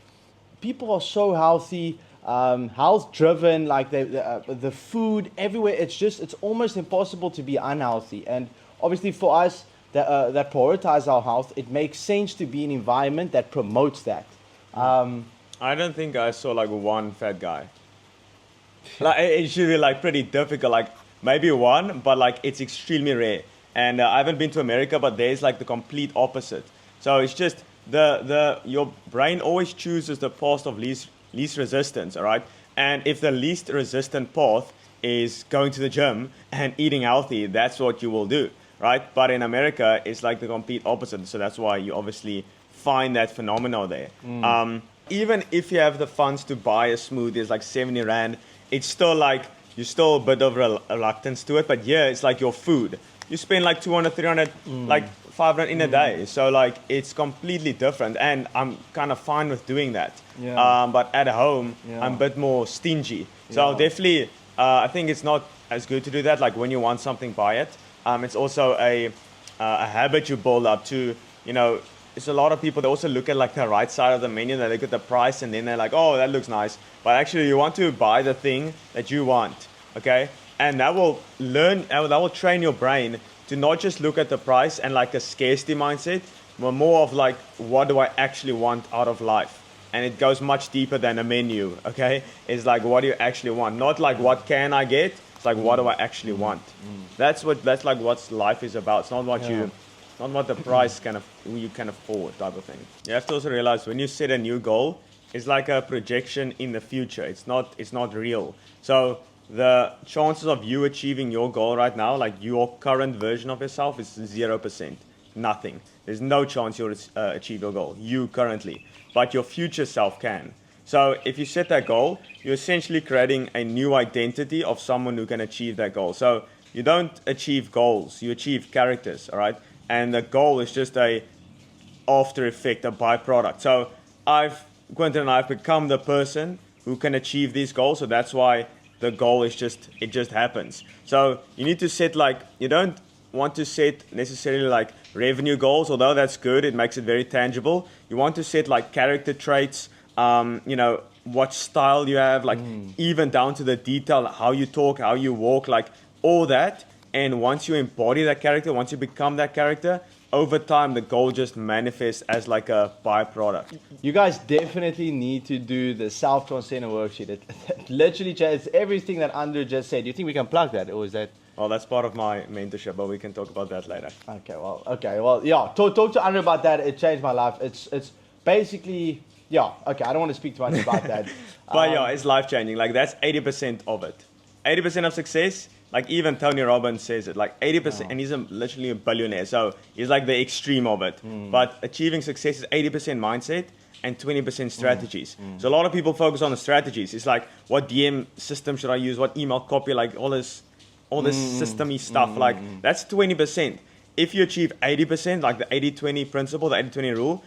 S4: people are so healthy, health driven, like the food everywhere. It's almost impossible to be unhealthy. And obviously for us that prioritize our health, it makes sense to be in an environment that promotes that.
S2: I don't think I saw like one fat guy. Like it should be like pretty difficult, like maybe one, but like it's extremely rare. And I haven't been to America, but there's like the complete opposite. So it's just the your brain always chooses the path of least resistance, all right? And if the least resistant path is going to the gym and eating healthy, that's what you will do, right? But in America, it's like the complete opposite. So that's why you obviously find that phenomenon there. Even if you have the funds to buy a smoothie, it's like 70 Rand, it's still like, you're still a bit of reluctance to it. But yeah, it's like your food. You spend like 200, 300, like 500 in a day. So like, it's completely different. And I'm kind of fine with doing that.
S4: Yeah.
S2: But at home,
S4: Yeah.
S2: I'm a bit more stingy. So
S4: Yeah.
S2: definitely, I think it's not as good to do that. Like when you want something, buy it. It's also a habit you build up to, you know, it's a lot of people, they also look at like the right side of the menu, they look at the price and then they're like, oh, that looks nice. But actually you want to buy the thing that you want, okay? And that will train your brain to not just look at the price and like a scarcity mindset, but more of like, what do I actually want out of life? And it goes much deeper than a menu, okay? It's like, what do you actually want? Not like, what can I get? It's like, what do I actually want? That's like what life is about. It's not what not what the price you can afford type of thing. You have to also realize when you set a new goal, it's like a projection in the future. It's not real. So the chances of you achieving your goal right now, like your current version of yourself, is 0%. Nothing. There's no chance you'll achieve your goal, you currently. But your future self can. So if you set that goal, you're essentially creating a new identity of someone who can achieve that goal. So you don't achieve goals, you achieve characters, all right? And the goal is just a after effect, a byproduct. So Quentin and I have become the person who can achieve these goals. So that's why the goal is it just happens. So you need to set you don't want to set necessarily like revenue goals, although that's good. It makes it very tangible. You want to set like character traits, what style you have, like even down to the detail, how you talk, how you walk, like all that. And once you embody that character, once you become that character, over time, the goal just manifests as like a byproduct.
S4: You guys definitely need to do the self-transcender worksheet. It literally just everything that Andrew just said. Do you think we can plug that, or is that?
S2: Well, that's part of my mentorship, but we can talk about that later.
S4: Okay, well, yeah. Talk to Andrew about that. It changed my life. It's basically, yeah. Okay, I don't want to speak too much about that.
S2: But yeah, it's life changing. Like that's 80% of it. 80% of success. Like even Tony Robbins says it, like 80%, and he's literally a billionaire, so he's like the extreme of it. But achieving success is 80% mindset and 20% strategies. So a lot of people focus on the strategies. It's like, what DM system should I use? What email copy? Like all this system-y stuff. Like that's 20%. If you achieve 80%, like the 80-20 principle, the 80-20 rule,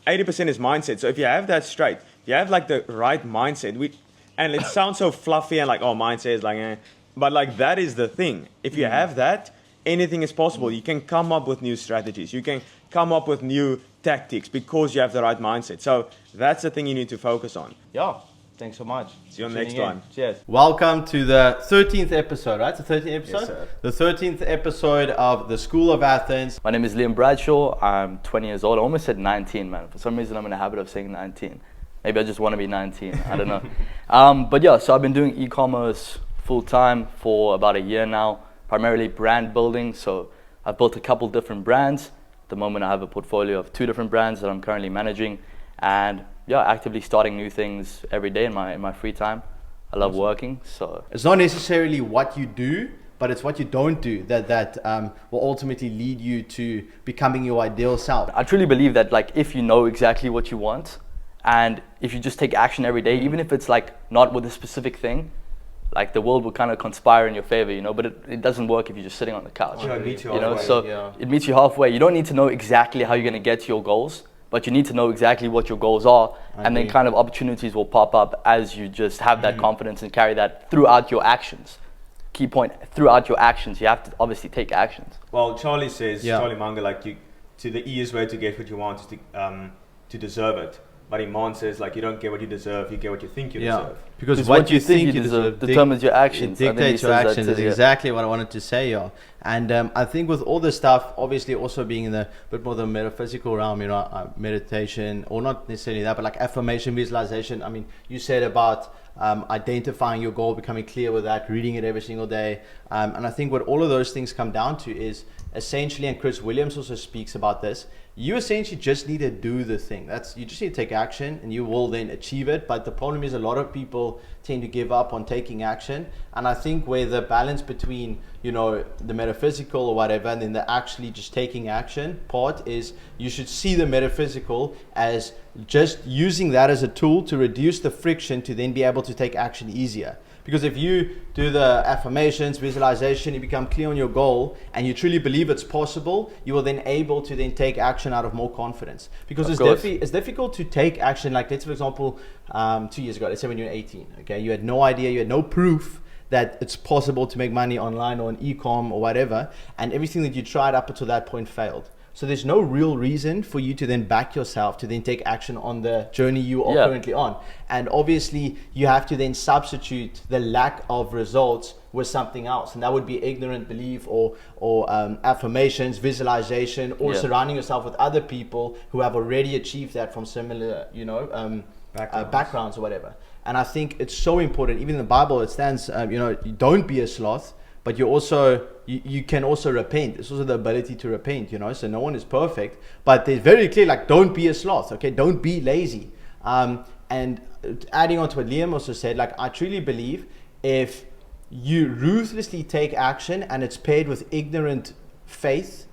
S2: 80% is mindset. So if you have that straight, if you have like the right mindset, and it sounds so fluffy and like, oh, mindset is like, but like that is the thing. If you have that, anything is possible. You can come up with new strategies. You can come up with new tactics because you have the right mindset. So that's the thing you need to focus on.
S4: Yeah. Thanks so much.
S2: See you on the next one.
S4: Cheers.
S5: Welcome to the 13th episode, right? The 13th episode?
S2: Yes, sir.
S5: The 13th episode of the Skool of Athens.
S3: My name is Liam Bradshaw. I'm 20 years old. I almost said 19, man. For some reason, I'm in a habit of saying 19. Maybe I just want to be 19. I don't know. But yeah, so I've been doing e-commerce full-time for about a year now, primarily brand building. So I've built a couple different brands. At the moment, I have a portfolio of 2 different brands that I'm currently managing, and yeah, actively starting new things every day in my free time. I love working, so
S5: It's not necessarily what you do, but it's what you don't do that will ultimately lead you to becoming your ideal self.
S3: I truly believe that like if you know exactly what you want, and if you just take action every day, even if it's like not with a specific thing, like the world will kind of conspire in your favor, you know, but it doesn't work if you're just sitting on the couch,
S2: it meets you
S3: you know,
S2: halfway.
S3: so it meets you halfway. You don't need to know exactly how you're going to get to your goals, but you need to know exactly what your goals are, and then kind of opportunities will pop up as you just have that confidence and carry that throughout your actions. Key point, throughout your actions, you have to obviously take actions.
S2: Well, Charlie says, Charlie Munger, like to the easiest way to get what you want is to deserve it. but Iman says like you don't get what you deserve, you get what you think you deserve.
S5: Because
S3: Because what you think you deserve determines your actions.
S5: It
S3: I think he
S5: dictates your
S3: says that
S5: actions.
S3: too,
S5: That's
S3: yeah.
S5: exactly what I wanted to say, y'all. And I think with all this stuff, obviously also being in the bit more the metaphysical realm, meditation, or not necessarily that, but like affirmation, visualization. I mean, you said about identifying your goal, becoming clear with that, reading it every single day. And I think what all of those things come down to is essentially, and Chris Williams also speaks about this, you essentially just need to do the thing. You just need to take action and you will then achieve it. But the problem is a lot of people tend to give up on taking action. And I think where the balance between, the metaphysical or whatever, and then the actually just taking action part is you should see the metaphysical as just using that as a tool to reduce the friction to then be able to take action easier. Because if you do the affirmations, visualization, you become clear on your goal and you truly believe it's possible, you will then able to then take action out of more confidence. Because it's difficult to take action. Like let's, for example, 2 years ago, let's say when you were 18, okay, you had no idea, you had no proof that it's possible to make money online or on e-com or whatever, and everything that you tried up until that point failed. So there's no real reason for you to then back yourself to then take action on the journey you are currently on. And obviously you have to then substitute the lack of results with something else. And that would be ignorant belief or affirmations, visualization, or surrounding yourself with other people who have already achieved that from similar, backgrounds or whatever. And I think it's so important. Even in the Bible, it stands, don't be a sloth. But you can also repent. It's also the ability to repent, so no one is perfect, but they're very clear, like, don't be a sloth, okay? Don't be lazy. And adding on to what Liam also said, like, I truly believe if you ruthlessly take action and it's paired with ignorant faith,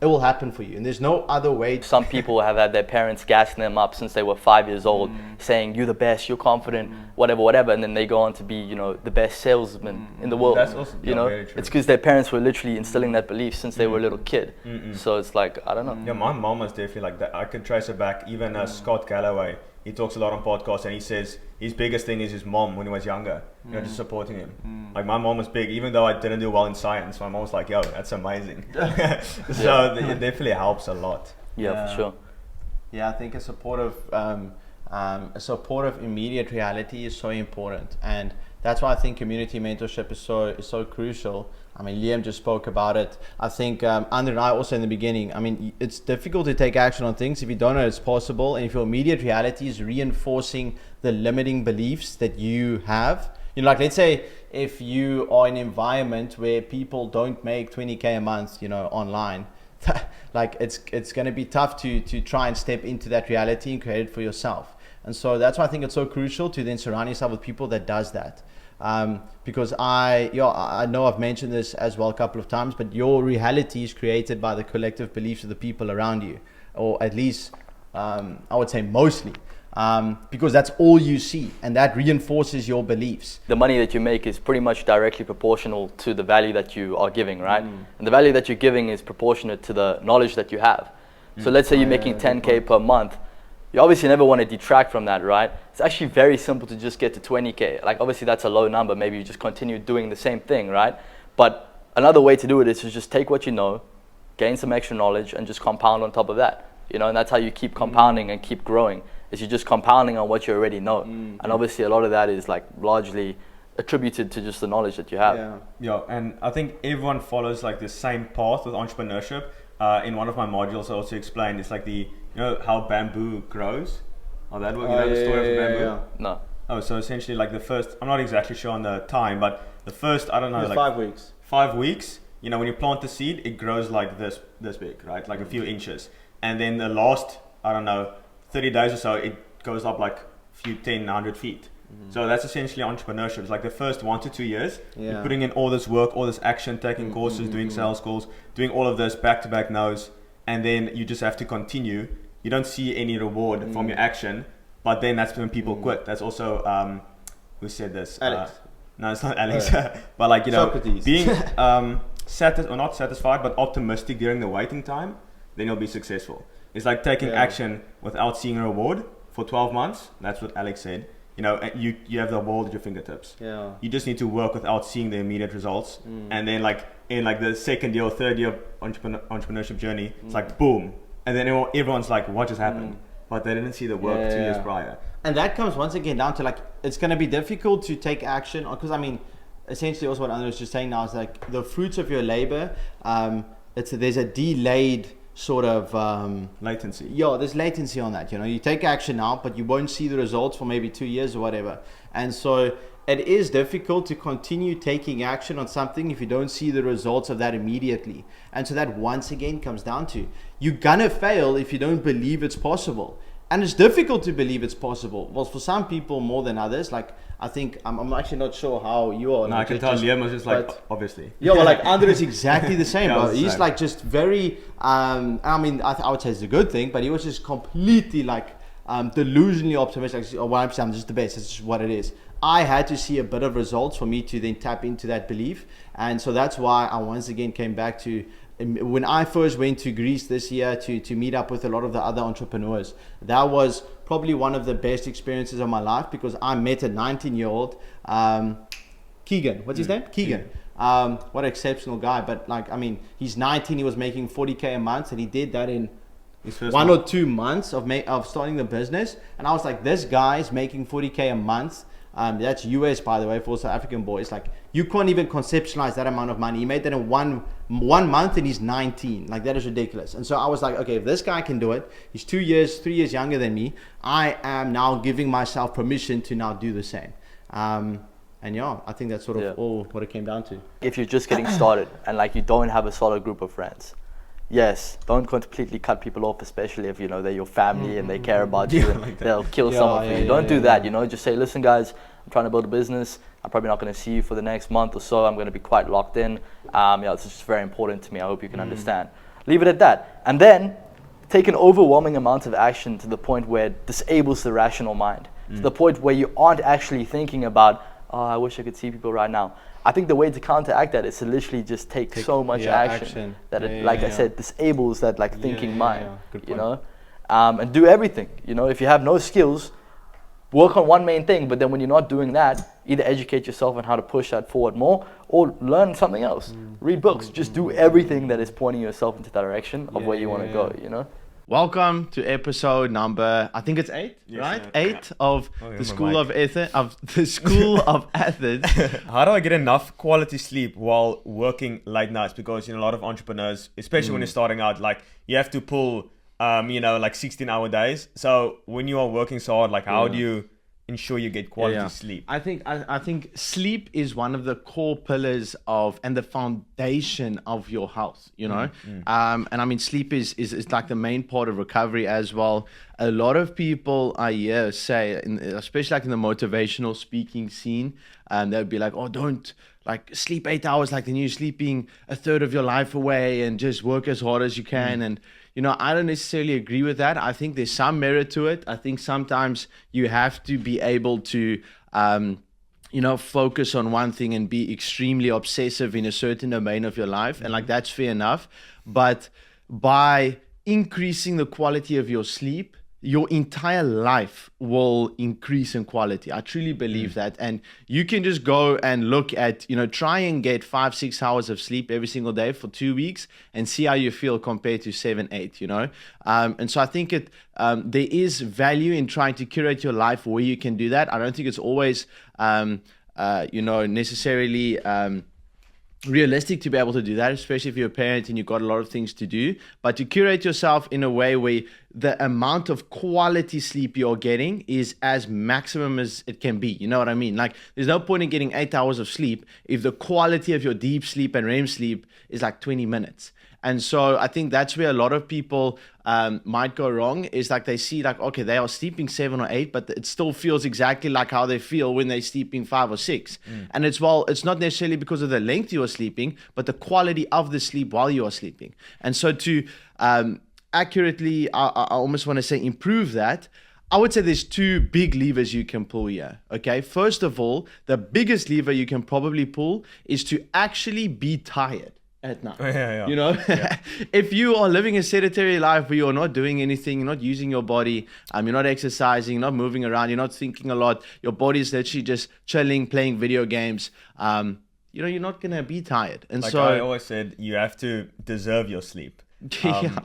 S5: it will happen for you. And there's no other way.
S3: Some people have had their parents gassing them up since they were 5 years old, saying, you're the best, you're confident, whatever. And then they go on to be, the best salesman in the world.
S2: That's also very true.
S3: It's because their parents were literally instilling that belief since they were a little kid. So it's like, I don't know.
S2: Yeah, my mom was definitely like that. I can trace it back. Even Scott Galloway, he talks a lot on podcasts and he says his biggest thing is his mom when he was younger, just supporting him. Like my mom was big, even though I didn't do well in science, my mom was like, yo, that's amazing. So it definitely helps a lot.
S3: Yeah, for sure.
S5: Yeah, I think a supportive immediate reality is so important. And that's why I think community mentorship is so crucial. I mean, Liam just spoke about it. I think Andre and I also in the beginning, I mean, it's difficult to take action on things if you don't know it's possible. And if your immediate reality is reinforcing the limiting beliefs that you have, like let's say if you are in an environment where people don't make 20K a month, online, like it's going to be tough to try and step into that reality and create it for yourself. And so that's why I think it's so crucial to then surround yourself with people that does that. Because I know I've mentioned this as well a couple of times, but your reality is created by the collective beliefs of the people around you, or at least I would say mostly, because that's all you see, and that reinforces your beliefs.
S3: The money that you make is pretty much directly proportional to the value that you are giving, right? And the value that you're giving is proportionate to the knowledge that you have. So let's say you're making 10K per month. You obviously never want to detract from that, right? It's actually very simple to just get to 20K. Like obviously that's a low number. Maybe you just continue doing the same thing, right? But another way to do it is to just take what you know, gain some extra knowledge, and just compound on top of that. And that's how you keep compounding and keep growing. Is you're just compounding on what you already know. And obviously a lot of that is like largely attributed to just the knowledge that you have.
S2: Yeah, and I think everyone follows like the same path with entrepreneurship. In one of my modules I also explained, it's like how bamboo grows? How that works? The story of bamboo?
S5: Yeah.
S3: No.
S2: Oh, so essentially like the first, I'm not exactly sure on the time, but the first, I don't know, like
S5: 5 weeks.
S2: 5 weeks, when you plant the seed, it grows like this big, right? Like a few inches. And then the last, I don't know, 30 days or so, it goes up like a few 100 feet. So that's essentially entrepreneurship. It's like the first 1 to 2 years, you're putting in all this work, all this action, taking courses, doing sales calls, doing all of this back-to-back no's, and then you just have to continue. You don't see any reward from your action, but then that's when people quit. That's also, who said this?
S5: Alex.
S2: No, it's not Alex. But like,
S5: Socrates.
S2: being not satisfied, but optimistic during the waiting time, then you'll be successful. It's like taking action without seeing a reward for 12 months. That's what Alex said. You have the world at your fingertips.
S5: Yeah.
S2: You just need to work without seeing the immediate results. And then like in like the second year or third year entrepreneurship journey, it's like boom. And then everyone's like, what just happened? but they didn't see the work 2 years prior.
S4: And that comes once again down to like, it's going to be difficult to take action, because I mean, essentially also what Andrew was just saying now is like the fruits of your labor, there's a delayed sort of
S2: Latency.
S4: Yeah, there's latency on that. You know, you take action now, but you won't see the results for maybe 2 years or whatever. And so it is difficult to continue taking action on something if you don't see the results of that immediately. And so that once again comes down to, you're gonna fail if you don't believe it's possible. And it's difficult to believe it's possible. Well, for some people more than others. Like, I think, I'm actually not sure how you are.
S2: No, I can tell Liam was just like, obviously.
S4: Yeah, well, like, Andrew is exactly the same,
S2: Yeah,
S4: bro.
S2: the
S4: He's
S2: same.
S4: like just very, I mean, I would say it's a good thing, but he was just completely like delusionally optimistic. Like, oh, well, I'm just the best. It's just what it is. I had to see a bit of results for me to then tap into that belief. And so that's why I once again came back to, when I first went to Greece this year to meet up with a lot of the other entrepreneurs, that was probably one of the best experiences of my life, because I met a 19-year-old, Keegan. What's his name? Keegan. What an exceptional guy. But like, I mean, he's 19, he was making 40K a month, and he did that in
S2: His first
S4: 1
S2: month.
S4: or 2 months of starting the business. And I was like, this guy's making 40K a month. That's US, by the way, for South African boys. Like, you can't even conceptualize that amount of money. He made that in one month, and he's 19. Like, that is ridiculous. And so I was like, okay, if this guy can do it, he's 3 years younger than me. I am now giving myself permission to now do the same. And yeah, I think that's sort of all what it came down to.
S3: If you're just getting started and like you don't have a solid group of friends, yes, don't completely cut people off, especially if, you know, they're your family and they care about you and
S2: like that.
S3: they'll kill someone for you. Don't do that, you know, just say, listen guys, I'm trying to build a business. I'm probably not going to see you for the next month or so. I'm going to be quite locked in. This is just very important to me. I hope you can understand. Leave it at that. And then take an overwhelming amount of action to the point where it disables the rational mind. To the point where you aren't actually thinking about, oh, I wish I could see people right now. I think the way to counteract that is to literally just take so much action that it, I said, disables that like thinking mind,
S4: Good
S3: you
S4: point.
S3: know, and do everything. You know, if you have no skills, work on one main thing, but then when you're not doing that, either educate yourself on how to push that forward more or learn something else. Read books, just do everything that is pointing yourself into the direction of where you want to go, you know.
S4: Welcome to episode number, I think it's 8,
S2: Yes,
S4: right?
S2: yeah.
S4: 8 of
S2: yeah,
S4: the
S2: my
S4: School
S2: mic.
S4: of Athens, of the School of Athens.
S2: How do I get enough quality sleep while working late nights? Because, you know, a lot of entrepreneurs, especially when you're starting out, like you have to pull, like 16-hour days. So when you are working so hard, like how do you ensure you get quality sleep?
S4: I think sleep is one of the core pillars of and the foundation of your health, you know. And I mean, sleep is like the main part of recovery as well. A lot of people I hear say, especially like in the motivational speaking scene, they'd be like, oh, don't like sleep 8 hours, like then you're sleeping a third of your life away, and just work as hard as you can. And you know, I don't necessarily agree with that. I think there's some merit to it. I think sometimes you have to be able to, focus on one thing and be extremely obsessive in a certain domain of your life. And like, that's fair enough. But by increasing the quality of your sleep, your entire life will increase in quality. I truly believe that. And you can just go and look at, try and get 5-6 hours of sleep every single day for 2 weeks and see how you feel compared to 7-8, And so I think there is value in trying to curate your life where you can do that. I don't think it's always, necessarily realistic to be able to do that, especially if you're a parent and you've got a lot of things to do. But to curate yourself in a way where the amount of quality sleep you're getting is as maximum as it can be. You know what I mean? Like, there's no point in getting 8 hours of sleep if the quality of your deep sleep and REM sleep is like 20 minutes. And so I think that's where a lot of people might go wrong, is like they see like, okay, they are sleeping 7 or 8, but it still feels exactly like how they feel when they're sleeping 5 or 6. And it's not necessarily because of the length you are sleeping, but the quality of the sleep while you are sleeping. And so to accurately, I almost want to say improve that, I would say there's 2 big levers you can pull here, okay? First of all, the biggest lever you can probably pull is to actually be tired at night. If you are living a sedentary life where you're not doing anything, you're not using your body, you're not exercising, you're not moving around, you're not thinking a lot, your body's literally just chilling, playing video games, you're not gonna be tired. And
S2: Like
S4: so
S2: I always said, you have to deserve your sleep.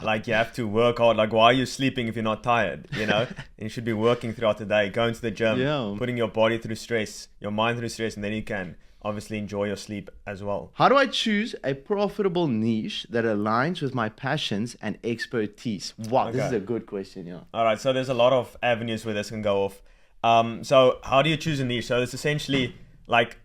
S2: Like you have to work hard. Like, why are you sleeping if you're not tired? You know, and you should be working throughout the day, going to the gym,
S1: Yeah.
S2: putting your body through stress, your mind through stress, and then you can obviously enjoy your sleep as well.
S1: How do I choose a profitable niche that aligns with my passions and expertise? Wow, this is
S2: Okay.
S1: a good question, yeah.
S2: All right, so there's a lot of avenues where this can go off. So how do you choose a niche? So there's essentially like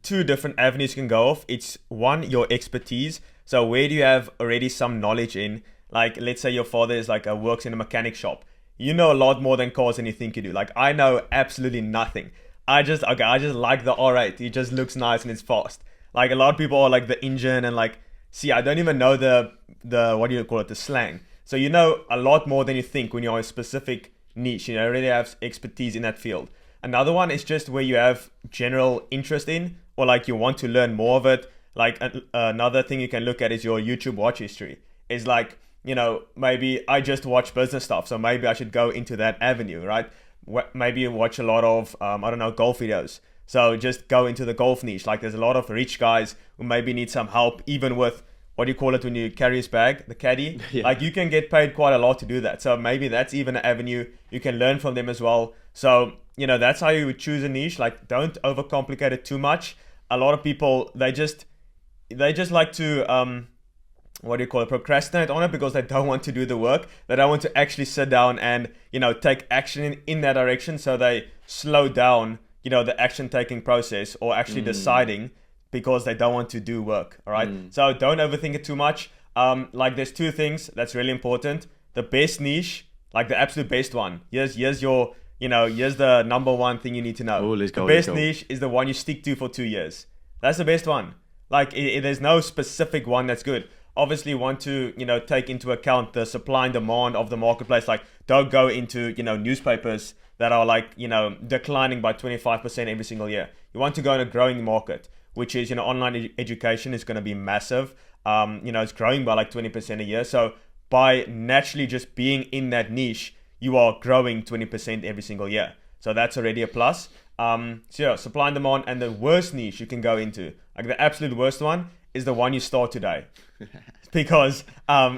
S2: two different avenues you can go off. It's one, your expertise. So where do you have already some knowledge in? Like, let's say your father is like works in a mechanic shop. You know a lot more than cars than you think you do. Like, I know absolutely nothing. I just like the R8. It just looks nice and it's fast. Like, a lot of people are like the engine and like, see, I don't even know the what do you call it, the slang. So you know a lot more than you think when you're in a specific niche. You know, already have expertise in that field. Another one is just where you have general interest in, or like you want to learn more of it. Like another thing you can look at is your YouTube watch history. Is like, you know, maybe I just watch business stuff, so maybe I should go into that avenue, right? Maybe you watch a lot of I don't know, golf videos, so just go into the golf niche. Like, there's a lot of rich guys who maybe need some help, even with what do you call it when you carry his bag, the caddy.
S1: Yeah.
S2: Like, you can get paid quite a lot to do that, so maybe that's even an avenue you can learn from them as well. So, you know, that's how you would choose a niche. Like, don't overcomplicate it too much. A lot of people, they just like to what do you call it, procrastinate on it because they don't want to do the work. They don't want to actually sit down and, you know, take action in that direction. So they slow down, you know, the action taking process, or actually deciding, because they don't want to do work. All right. So don't overthink it too much. Like, there's two things that's really important. The best niche, like the absolute best one. Here's your, you know, here's the number one thing you need to know.
S1: Oh, let's go,
S2: The
S1: let's
S2: best
S1: go.
S2: niche is the one you stick to for 2 years. That's the best one. Like, there's no specific one that's good. Obviously, you want to, you know, take into account the supply and demand of the marketplace. Like, don't go into, you know, newspapers that are like, you know, declining by 25% every single year. You want to go in a growing market, which is, you know, online education is going to be massive. You know, it's growing by like 20% a year. So by naturally just being in that niche, you are growing 20% every single year. So that's already a plus. So yeah, supply and demand. And the worst niche you can go into, like the absolute worst one, is the one you start today. Because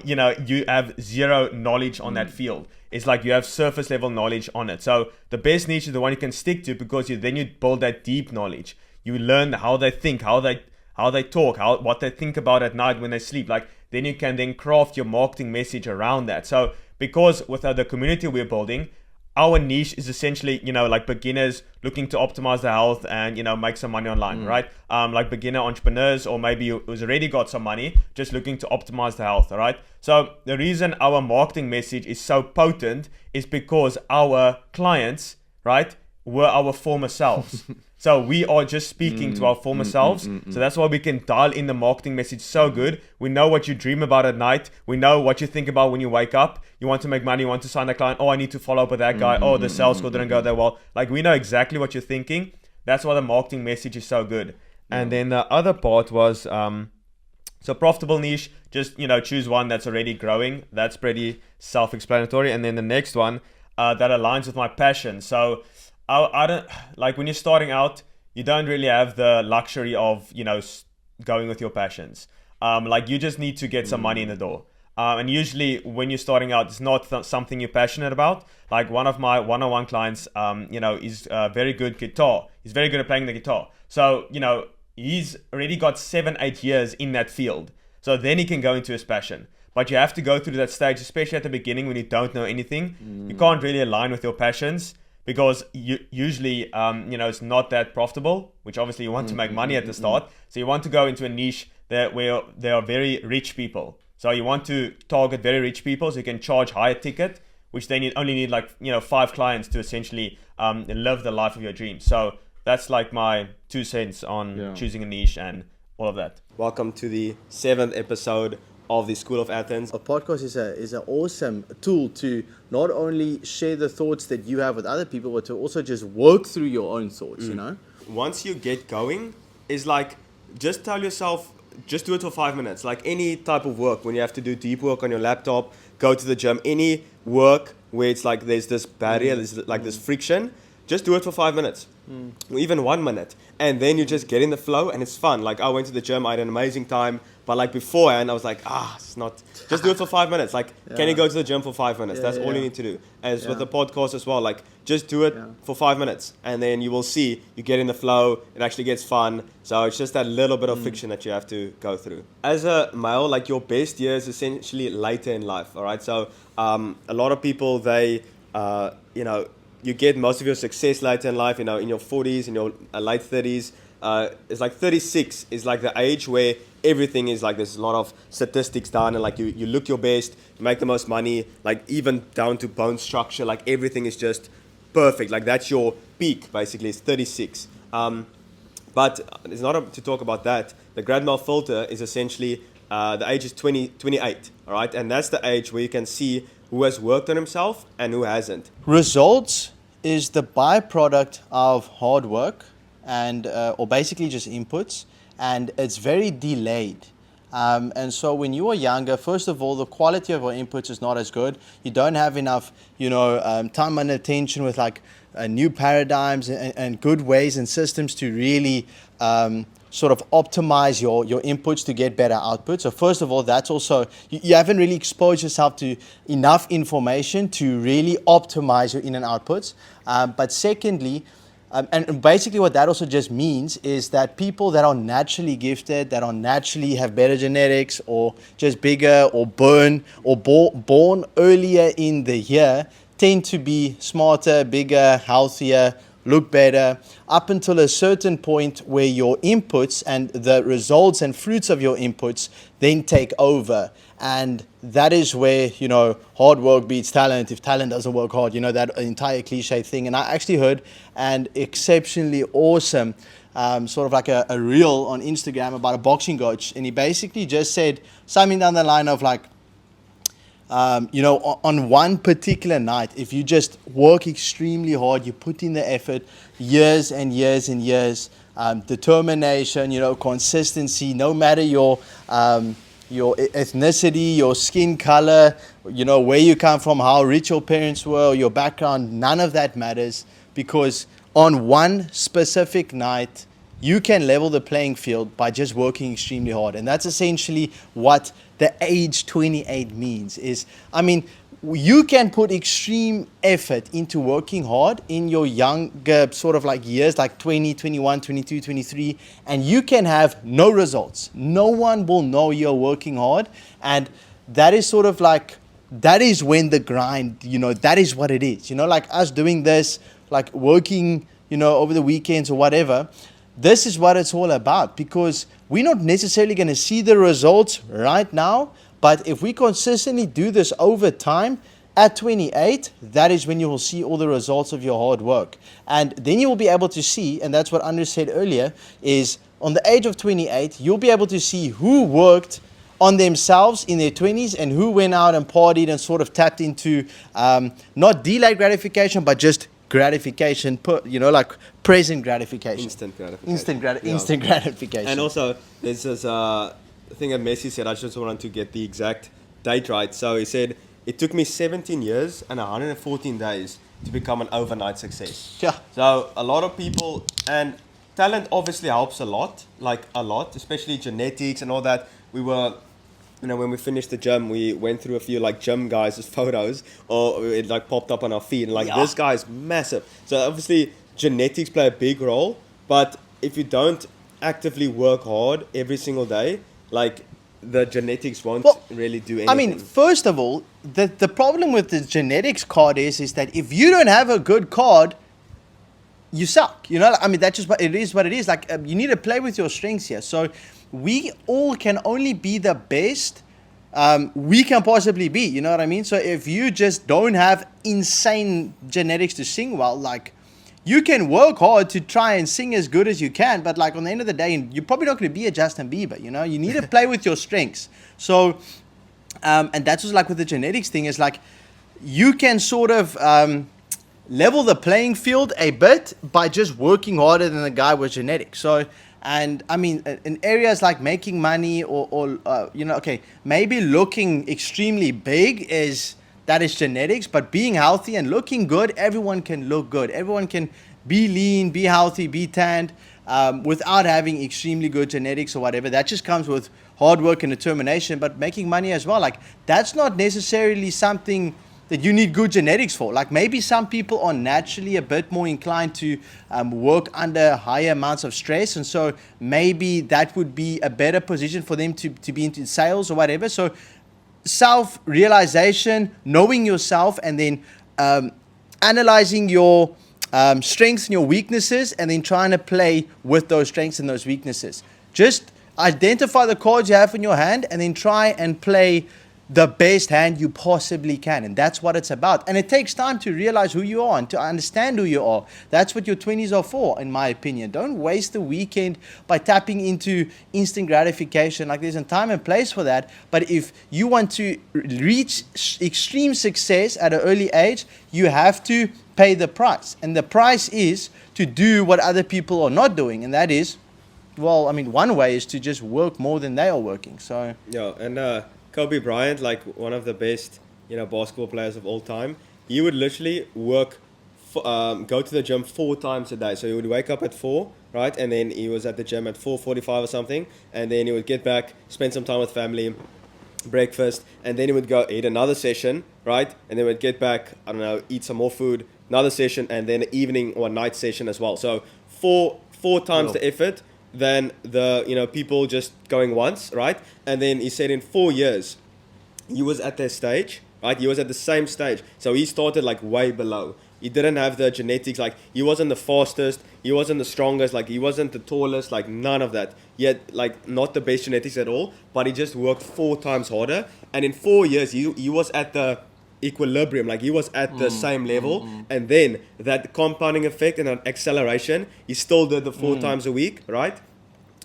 S2: you know, you have zero knowledge on that field. It's like you have surface level knowledge on it. So the best niche is the one you can stick to, because then you build that deep knowledge. You learn how they think, how they talk, what they think about at night when they sleep. Like, then you can then craft your marketing message around that. So because with the community we're building, our niche is essentially, you know, like beginners looking to optimize their health and, you know, make some money online, right? Like beginner entrepreneurs, or maybe who's already got some money, just looking to optimize their health, all right? So the reason our marketing message is so potent is because our clients, right, were our former selves. So we are just speaking to our former selves. So that's why we can dial in the marketing message so good. We know what you dream about at night. We know what you think about when you wake up. You want to make money. You want to sign a client. Oh, I need to follow up with that guy. Oh, the sales call didn't go that well. Like, we know exactly what you're thinking. That's why the marketing message is so good. And then the other part was, so profitable niche, just, you know, choose one that's already growing. That's pretty self-explanatory. And then the next one that aligns with my passion. So I don't, like, when you're starting out, you don't really have the luxury of, you know, going with your passions. Like, you just need to get some money in the door. And usually when you're starting out, it's not something you're passionate about. Like, one of my one-on-one clients, you know, is very good guitar. He's very good at playing the guitar. So, you know, he's already got 7-8 years in that field. So then he can go into his passion. But you have to go through that stage, especially at the beginning when you don't know anything. You can't really align with your passions, because usually, you know, it's not that profitable, which obviously you want to make money at the start. So you want to go into a niche where there are very rich people. So you want to target very rich people, so you can charge higher ticket, which then you only need, like, you know, 5 clients to essentially live the life of your dreams. So that's like my 2 cents on choosing a niche and all of that. Welcome to the 7th episode of the Skool of Athens.
S1: A podcast is an awesome tool to not only share the thoughts that you have with other people, but to also just work through your own thoughts, you know?
S2: Once you get going, is like, just tell yourself, just do it for 5 minutes. Like any type of work, when you have to do deep work on your laptop, go to the gym, any work where it's like there's this barrier, there's like this friction, just do it for 5 minutes, or even 1 minute, and then you just get in the flow, and it's fun. Like I went to the gym, I had an amazing time, but like beforehand, I was like, it's not. Just do it for 5 minutes. Like, can you go to the gym for 5 minutes? That's all you need to do. As with the podcast as well, like just do it for 5 minutes, and then you will see you get in the flow. It actually gets fun. So it's just that little bit of friction that you have to go through. As a male, like your best years essentially later in life. All right. So a lot of people they you get most of your success later in life, in your 40s, in your late 30s. It's like 36 is like the age where everything is like there's a lot of statistics done, and like you look your best, you make the most money, like even down to bone structure, like everything is just perfect. Like that's your peak basically. It's 36. But it's not to talk about that. The grad mal filter is essentially the age is 28, all right, and that's the age where you can see who has worked on himself and who hasn't.
S5: Results is the byproduct of hard work and or basically just inputs, and it's very delayed. And so when you are younger, first of all, the quality of our inputs is not as good. You don't have enough, time and attention with like new paradigms and good ways and systems to really sort of optimize your inputs to get better outputs. So first of all, that's also, you haven't really exposed yourself to enough information to really optimize your in and outputs. But secondly, and basically what that also just means is that people that are naturally gifted, that are naturally have better genetics or just bigger or born earlier in the year tend to be smarter, bigger, healthier, look better, up until a certain point where your inputs and the results and fruits of your inputs then take over. And that is where, hard work beats talent. If talent doesn't work hard, that entire cliche thing. And I actually heard an exceptionally awesome sort of like a reel on Instagram about a boxing coach. And he basically just said something down the line of like, on one particular night, if you just work extremely hard, you put in the effort, years and years and years, determination, consistency, no matter your ethnicity, your skin color, where you come from, how rich your parents were, your background, none of that matters, because on one specific night, you can level the playing field by just working extremely hard. And that's essentially what the age 28 means is, you can put extreme effort into working hard in your younger sort of like years, like 20, 21, 22, 23, and you can have no results. No one will know you're working hard. And that is sort of like, that is when the grind, that is what it is. Like us doing this, like working, over the weekends or whatever. This is what it's all about, because we're not necessarily going to see the results right now, but if we consistently do this over time, at 28, that is when you will see all the results of your hard work. And then you will be able to see, and that's what Andres said earlier, is on the age of 28, you'll be able to see who worked on themselves in their 20s and who went out and partied and sort of tapped into not delayed gratification, but just gratification, like present gratification.
S2: Instant gratification.
S5: Instant gratification.
S2: And also, there's this thing that Messi said, I just wanted to get the exact date right. So he said, it took me 17 years and 114 days to become an overnight success.
S5: Yeah.
S2: So a lot of people, and talent obviously helps a lot, especially genetics and all that. We were, when we finished the gym, we went through a few like gym guys' photos, or it like popped up on our feed, and like this guy's massive. So obviously genetics play a big role, but if you don't actively work hard every single day, like the genetics won't really do anything.
S5: First of all, the problem with the genetics card is that if you don't have a good card, you suck. That's just it is what it is. Like you need to play with your strengths here. So we all can only be the best we can possibly be. You know what I mean? So if you just don't have insane genetics to sing well, like you can work hard to try and sing as good as you can, but like on the end of the day, you're probably not going to be a Justin Bieber. You need to play with your strengths. So, and that's just like with the genetics thing, is like you can sort of level the playing field a bit by just working harder than the guy with genetics. So, and in areas like making money or maybe looking extremely big is
S1: that is genetics, but being healthy and looking good, everyone can look good. Everyone can be lean, be healthy, be tanned without having extremely good genetics or whatever. That just comes with hard work and determination, but making money as well. Like, that's not necessarily something that you need good genetics for. Like, maybe some people are naturally a bit more inclined to work under higher amounts of stress, and so maybe that would be a better position for them to be into sales or whatever. So self-realization, knowing yourself, and then analyzing your strengths and your weaknesses, and then trying to play with those strengths and those weaknesses. Just identify the cards you have in your hand and then try and play the best hand you possibly can. And that's what it's about. And it takes time to realize who you are and to understand who you are. That's what your 20s are for, in my opinion. Don't waste the weekend by tapping into instant gratification. Like, there's a time and place for that. But if you want to reach extreme success at an early age, you have to pay the price. And the price is to do what other people are not doing. And that is, well, I mean, one way is to just work more than they are working. So
S2: Yeah, and Kobe Bryant, like one of the best, basketball players of all time, he would literally work, go to the gym 4 times a day. So he would wake up at 4, right? And then he was at the gym at 4:45 or something. And then he would get back, spend some time with family, breakfast, and then he would go eat another session, right? And then would get back, I don't know, eat some more food, another session, and then an evening or night session as well. So four times the effort than the people just going once, right? And then he said in 4 years he was at that stage, right? He was at the same stage, so he started like way below. He didn't have the genetics, like he wasn't the fastest, he wasn't the strongest, like he wasn't the tallest, like none of that, yet like not the best genetics at all, but he just worked 4 times harder, and in 4 years he was at the equilibrium, like he was at the same level, and then that compounding effect and that acceleration, he still did the 4 times a week, right?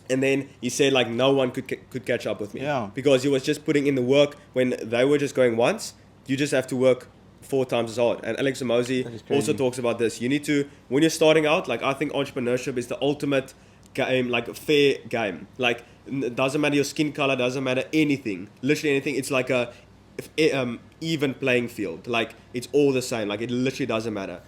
S2: And then he said like no one could catch up with me, because he was just putting in the work when they were just going once. You just have to work 4 times as hard. And Alex Zamosi also talks about this. You need to, when you're starting out, like I think entrepreneurship is the ultimate game, like a fair game. Like it doesn't matter your skin color, doesn't matter anything, literally anything. It's like a even playing field. Like it's all the same. Like it literally doesn't matter.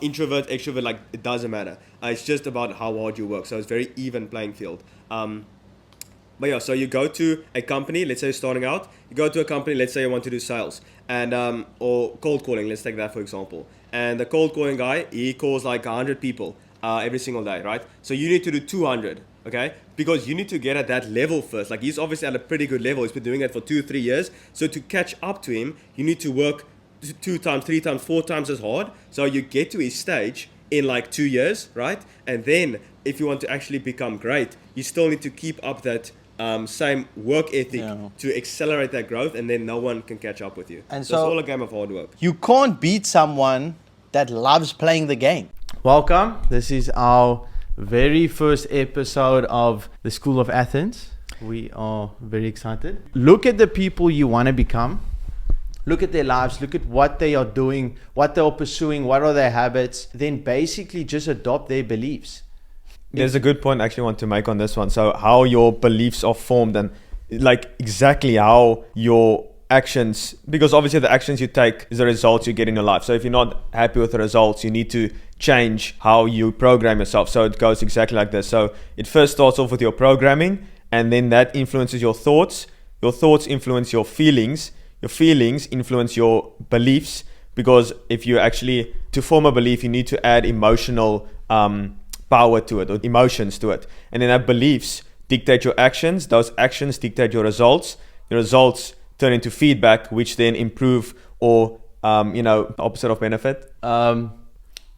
S2: Introvert, extrovert, like it doesn't matter. It's just about how hard you work. So it's very even playing field. But yeah, so you go to a company, let's say you're starting out, you go to a company, let's say you want to do sales, and or cold calling, let's take that for example. And the cold calling guy, he calls like 100 people every single day, right? So you need to do 200, okay? Because you need to get at that level first. Like he's obviously at a pretty good level. He's been doing it for 2-3 years. So to catch up to him, you need to work 2 times, 3 times, 4 times as hard. So you get to his stage in like 2 years, right? And then if you want to actually become great, you still need to keep up that same work ethic to accelerate that growth, and then no one can catch up with you.
S1: And
S2: so it's all a game of hard work.
S1: You can't beat someone that loves playing the game. Welcome. This is our very first episode of the Skool of Athens. We are very excited. Look at the people you want to become. Look at their lives. Look at what they are doing, what they are pursuing, what are their habits. Then basically just adopt their beliefs.
S2: There's a good point I actually want to make on this one. So how your beliefs are formed, and like exactly how your actions, because obviously the actions you take is the results you get in your life. So if you're not happy with the results, you need to change how you program yourself. So it goes exactly like this. So it first starts off with your programming, and then that influences your thoughts. Your thoughts influence your feelings influence your beliefs, because if you actually, to form a belief, you need to add emotional power to it, or emotions to it, and then that beliefs dictate your actions. Those actions dictate your results turn into feedback, which then improve or opposite of benefit,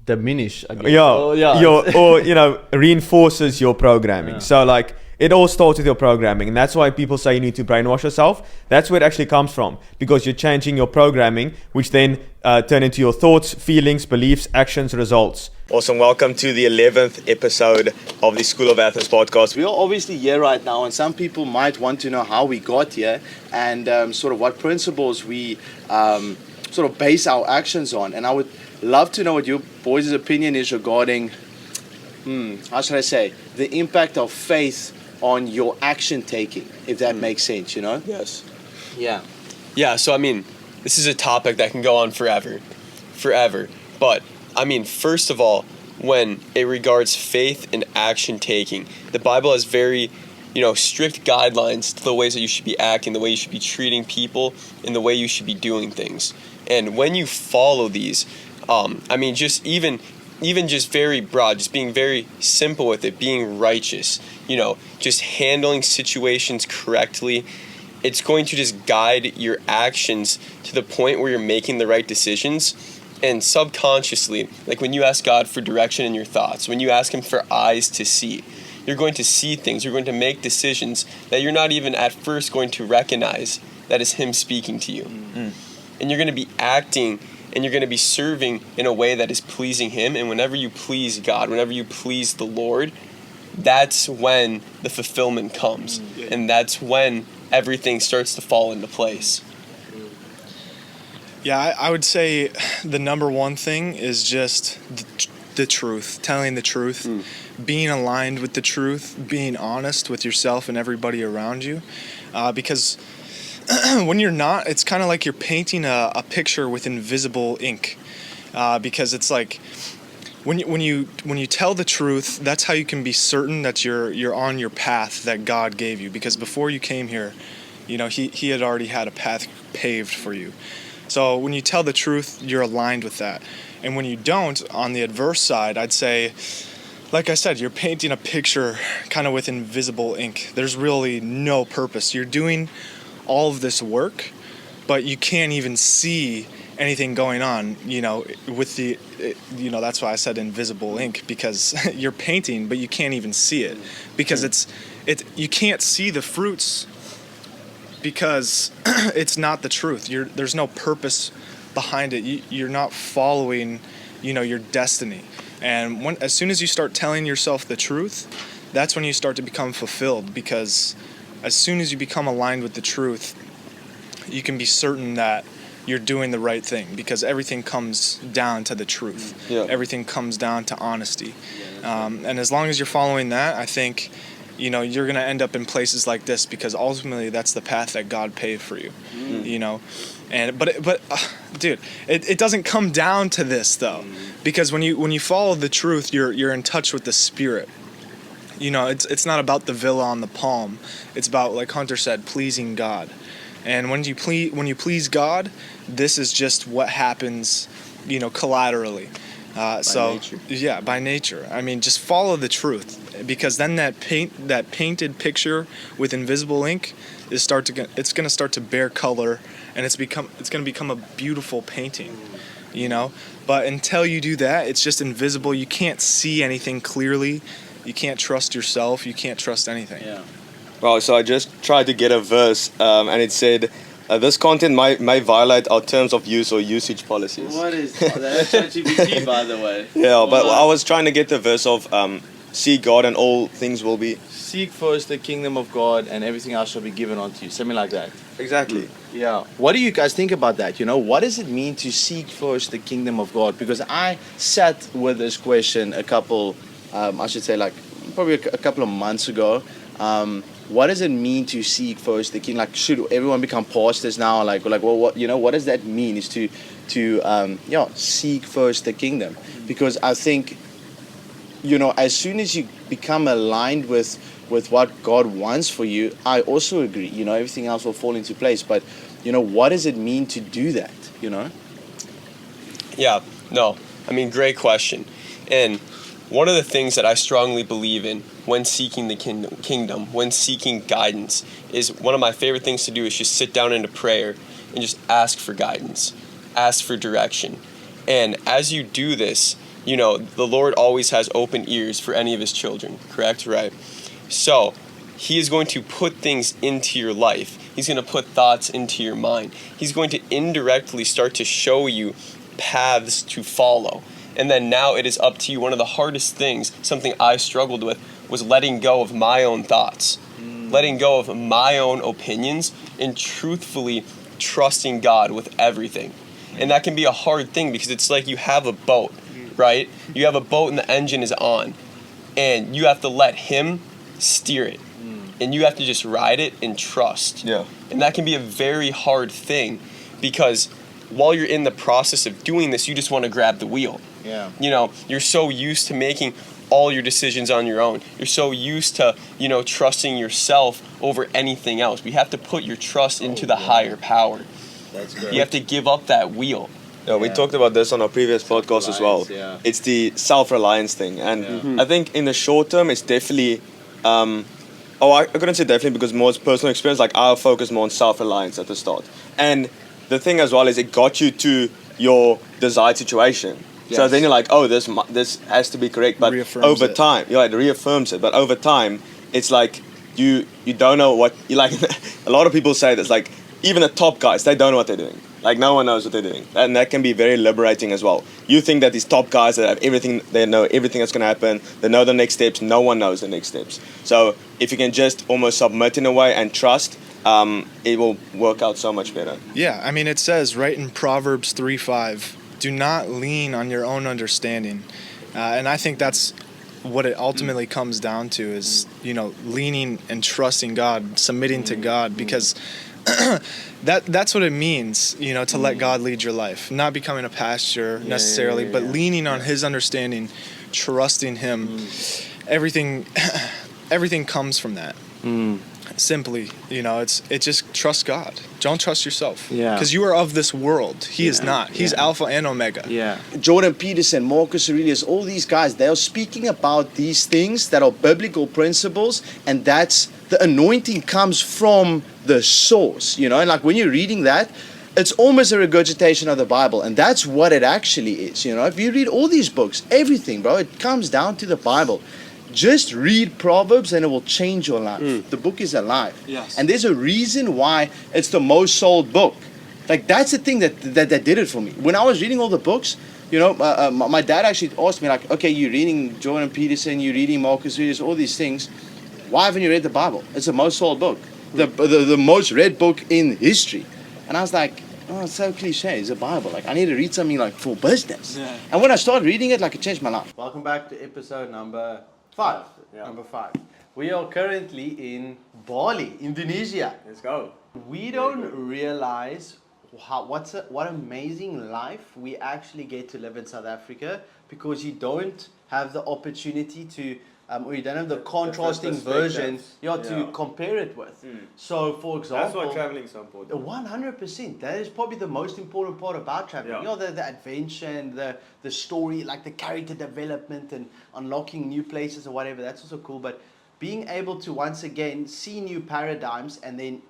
S1: diminish, I guess.
S2: Reinforces your programming. So like it all starts with your programming, and that's why people say you need to brainwash yourself. That's where it actually comes from, because you're changing your programming, which then turn into your thoughts, feelings, beliefs, actions, results. Awesome. Welcome to the 11th episode of the Skool of Athens podcast.
S1: We are obviously here right now, and some people might want to know how we got here and sort of what principles we sort of base our actions on. And I would love to know what your boys' opinion is regarding, how should I say, the impact of faith on your action taking, if that makes sense,
S6: Yes.
S1: Yeah.
S6: Yeah, so I mean, this is a topic that can go on forever. But I mean, first of all, when it regards faith and action taking, the Bible has very, strict guidelines to the ways that you should be acting, the way you should be treating people, and the way you should be doing things. And when you follow these, just even just very broad, just being very simple with it, being righteous, just handling situations correctly, it's going to just guide your actions to the point where you're making the right decisions. And subconsciously, like when you ask God for direction in your thoughts, when you ask Him for eyes to see, you're going to see things, you're going to make decisions that you're not even at first going to recognize that is Him speaking to you. Mm-hmm. And you're going to be acting and you're going to be serving in a way that is pleasing Him. And whenever you please God, whenever you please the Lord, that's when the fulfillment comes. Mm-hmm. And that's when everything starts to fall into place.
S7: Yeah, I would say the number one thing is just the truth, telling the truth, being aligned with the truth, being honest with yourself and everybody around you. Because when you're not, it's kind of like you're painting a picture with invisible ink. Because it's like when you tell the truth, that's how you can be certain that you're on your path that God gave you. Because before you came here, He had already had a path paved for you. So when you tell the truth, you're aligned with that. And when you don't, on the adverse side, I'd say, like I said, you're painting a picture kind of with invisible ink. There's really no purpose. You're doing all of this work, but you can't even see anything going on, with the, that's why I said invisible ink, because you're painting, but you can't even see it. Because you can't see the fruits because it's not the truth. There's no purpose behind it. You're not following, your destiny. And as soon as you start telling yourself the truth, that's when you start to become fulfilled. Because as soon as you become aligned with the truth, you can be certain that you're doing the right thing. Because everything comes down to the truth. Yeah. Everything comes down to honesty. And as long as you're following that, I think you're going to end up in places like this, because ultimately that's the path that God paved for you, And but dude, it doesn't come down to this though, because when you follow the truth, you're in touch with the Spirit. It's not about the villa on the palm. It's about, like Hunter said, pleasing God. And when you please God, this is just what happens, collaterally. Nature. Yeah, by nature. I mean, just follow the truth, because then that painted picture with invisible ink it's going to start to bear color, and it's going to become a beautiful painting, But until you do that, it's just invisible. You can't see anything clearly. You can't trust yourself. You can't trust anything. Yeah.
S2: Well, so I just tried to get a verse, and it said, this content may violate our terms of use or usage policies.
S1: What is that? That's ChatGPT, by the way.
S2: Yeah, but I was trying to get the verse of seek God and all things will be.
S1: Seek first the kingdom of God and everything else shall be given unto you. Something like that.
S2: Exactly.
S1: Yeah. What do you guys think about that? What does it mean to seek first the kingdom of God? Because I sat with this question a couple, probably a couple of months ago. What does it mean to seek first the king? Like, should everyone become pastors now? Like, well, what does that mean? Is to seek first the kingdom? Because I think, as soon as you become aligned with what God wants for you, I also agree. Everything else will fall into place. But, what does it mean to do that?
S6: Yeah. No. I mean, great question. And one of the things that I strongly believe in when seeking the kingdom, when seeking guidance, is one of my favorite things to do is just sit down into prayer and just ask for guidance, ask for direction. And as you do this, the Lord always has open ears for any of His children, correct? Right? So He is going to put things into your life. He's going to put thoughts into your mind. He's going to indirectly start to show you paths to follow. And then now it is up to you. One of the hardest things, something I struggled with, was letting go of my own thoughts, letting go of my own opinions, and truthfully trusting God with everything. And that can be a hard thing, because it's like you have a boat, right? You have a boat and the engine is on, and you have to let Him steer it. And you have to just ride it and trust. Yeah. And that can be a very hard thing, because while you're in the process of doing this, you just want to grab the wheel.
S1: Yeah.
S6: You know, you're so used to making all your decisions on your own. You're so used to, you know, trusting yourself over anything else. We have to put your trust into the higher power.
S1: That's good.
S6: You have to give up that wheel.
S2: Yeah, we
S1: Yeah.
S2: talked about this on our previous podcast as well.
S1: Yeah.
S2: It's the self-reliance thing, and I think in the short term, it's definitely. I couldn't say definitely because more personal experience. Like I'll focus more on self-reliance at the start, and the thing as well is it got you to your desired situation. So
S1: Yes.
S2: then you're like, oh, this has to be correct, but
S7: Reaffirms
S2: over
S7: it.
S2: time, it reaffirms it. But over time, it's like you don't know what you like. A lot of people say this, like even the top guys, they don't know what they're doing. Like no one knows what they're doing, and that can be very liberating as well. You think that these top guys that have everything, they know everything that's going to happen, they know the next steps. No one knows the next steps. So if you can just almost submit in a way and trust, it will work out so much better.
S7: Yeah, I mean, it says right in Proverbs 3:5, do not lean on your own understanding. And I think that's what it ultimately comes down to is, you know, leaning and trusting God, submitting to God, because that's what it means, you know, to let God lead your life. Not becoming a pastor necessarily, but leaning on His understanding, trusting Him. Everything comes from that. Simply, you know, it just trust God. Don't trust yourself.
S4: Yeah.
S7: Because you are of this world. He is not. He's Alpha and Omega.
S4: Yeah.
S1: Jordan Peterson, Marcus Aurelius, all these guys, they are speaking about these things that are biblical principles, and that's the anointing comes from the source, you know, and like when you're reading that, it's almost a regurgitation of the Bible, and that's what it actually is, you know. If you read all these books, everything, bro, it comes down to the Bible. Just read Proverbs and it will change your life. The book is alive.
S4: Yes.
S1: And there's a reason why it's the most sold book. Like that's the thing that did it for me. When I was reading all the books, you know, my dad actually asked me like, okay, you're reading Jordan Peterson, you're reading Marcus Aurelius, all these things. Why haven't you read the Bible? It's the most sold book. The most read book in history. And I was like, oh, it's so cliche. It's the Bible. Like I need to read something like for business.
S4: Yeah.
S1: And when I started reading it, like it changed my life. Welcome back to episode number 5. Number 5. We are currently in Bali, Indonesia.
S2: Let's go.
S1: We don't realize what amazing life we actually get to live in South Africa, because you don't have the opportunity to or you don't have the contrasting version to compare it with. So for example,
S2: That's why traveling is so important.
S1: 100%. That is probably the most important part about traveling. You know, the adventure and the story, like the character development and unlocking new places or whatever. That's also cool. But being able to once again see new paradigms and then,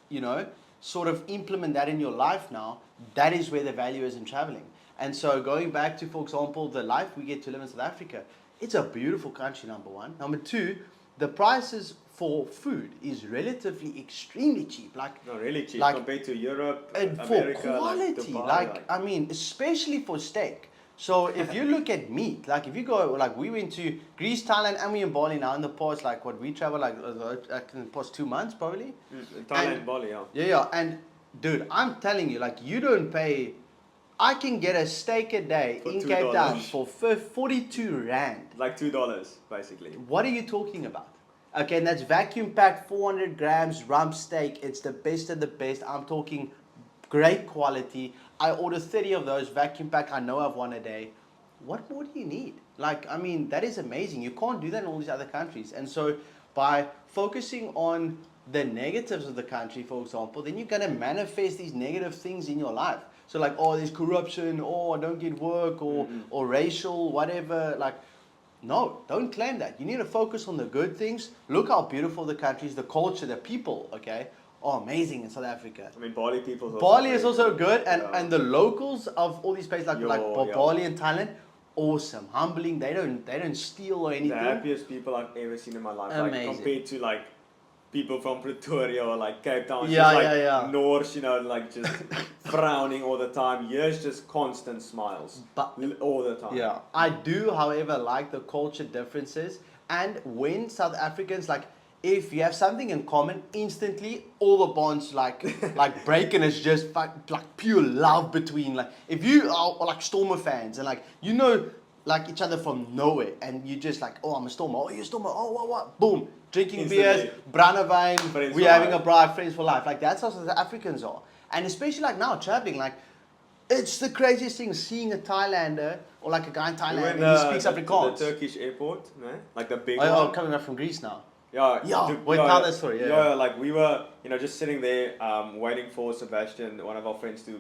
S1: you know, sort of implement that in your life now, that is where the value is in traveling. And so going back to, for example, the life we get to live in South Africa, it's a beautiful country, number one. Number two, the prices for food is relatively extremely cheap. Like
S2: No, really cheap
S1: like,
S2: compared to Europe,
S1: and
S2: America,
S1: for quality, I mean, especially for steak. So if you look at meat, like if you go, like we went to Greece, Thailand, and we in Bali now in the past, like what we travel like in the past 2 months probably.
S2: Thailand,
S1: And-
S2: Bali,
S1: Yeah, and dude, I'm telling you, like you don't pay. I can get a steak a day
S2: For
S1: in
S2: $2.
S1: Cape Town for 42 rand.
S2: like $2 basically.
S1: What are you talking about? Okay, and that's vacuum packed 400 grams rump steak. It's the best of the best. I'm talking great quality. I order 30 of those vacuum packed. I know I've one a day. What more do you need? Like, I mean, that is amazing. You can't do that in all these other countries. And so by focusing on the negatives of the country, for example, then you're going to manifest these negative things in your life. So like, oh, there's corruption, or I don't get work, or racial, whatever. Like, no, don't claim that. You need to focus on the good things. Look how beautiful the country is, the culture, the people, okay, are amazing in South Africa.
S2: I mean, Bali people.
S1: Bali is also good, and the locals of all these places like Bali and Thailand, awesome, humbling. They don't steal or anything.
S2: The happiest people I've ever seen in my life.
S1: Amazing.
S2: Like compared to like people from Pretoria or like Cape Town. It's
S1: Yeah,
S2: just like Norse, you know, like just frowning all the time. Here's just constant smiles.
S1: But
S2: all the time.
S1: yeah, I do, however, like the culture differences. And when South Africans, like, if you have something in common, instantly all the bonds like break, and it's just like pure love between, like, if you are like Stormer fans and like, you know, like each other from nowhere, and you just like, oh, I'm a Stormer, oh, you're a Stormer, oh, what, boom, drinking
S2: Instantly.
S1: beers, brandewijn,
S2: Friends
S1: we're
S2: for
S1: having
S2: life.
S1: a bright friends for life. Like that's how South Africans are. And especially like now traveling, like it's the craziest thing seeing a Thailander or like a guy in
S2: We
S1: Thailand
S2: went
S1: and he speaks
S2: the
S1: Afrikaans.
S2: Turkish airport, no? Like the big
S1: Oh,
S2: one.
S1: coming back from Greece now.
S2: Yeah,
S1: Yeah, wait, tell that story, yeah.
S2: Like we were, just sitting there, waiting for Sebastian, one of our friends, to,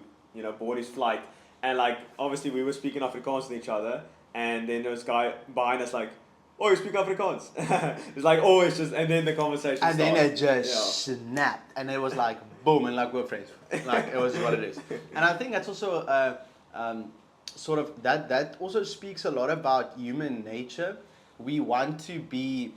S2: board his flight, and like obviously we were speaking Afrikaans with each other, and then there was a guy behind us like, "Oh, you speak Afrikaans?" It's like always just, and then the conversation.
S1: And then it
S2: started.
S1: just snapped, and it was like boom, and like we're friends. Like it was what it is. And I think that's also sort of that also speaks a lot about human nature. We want to be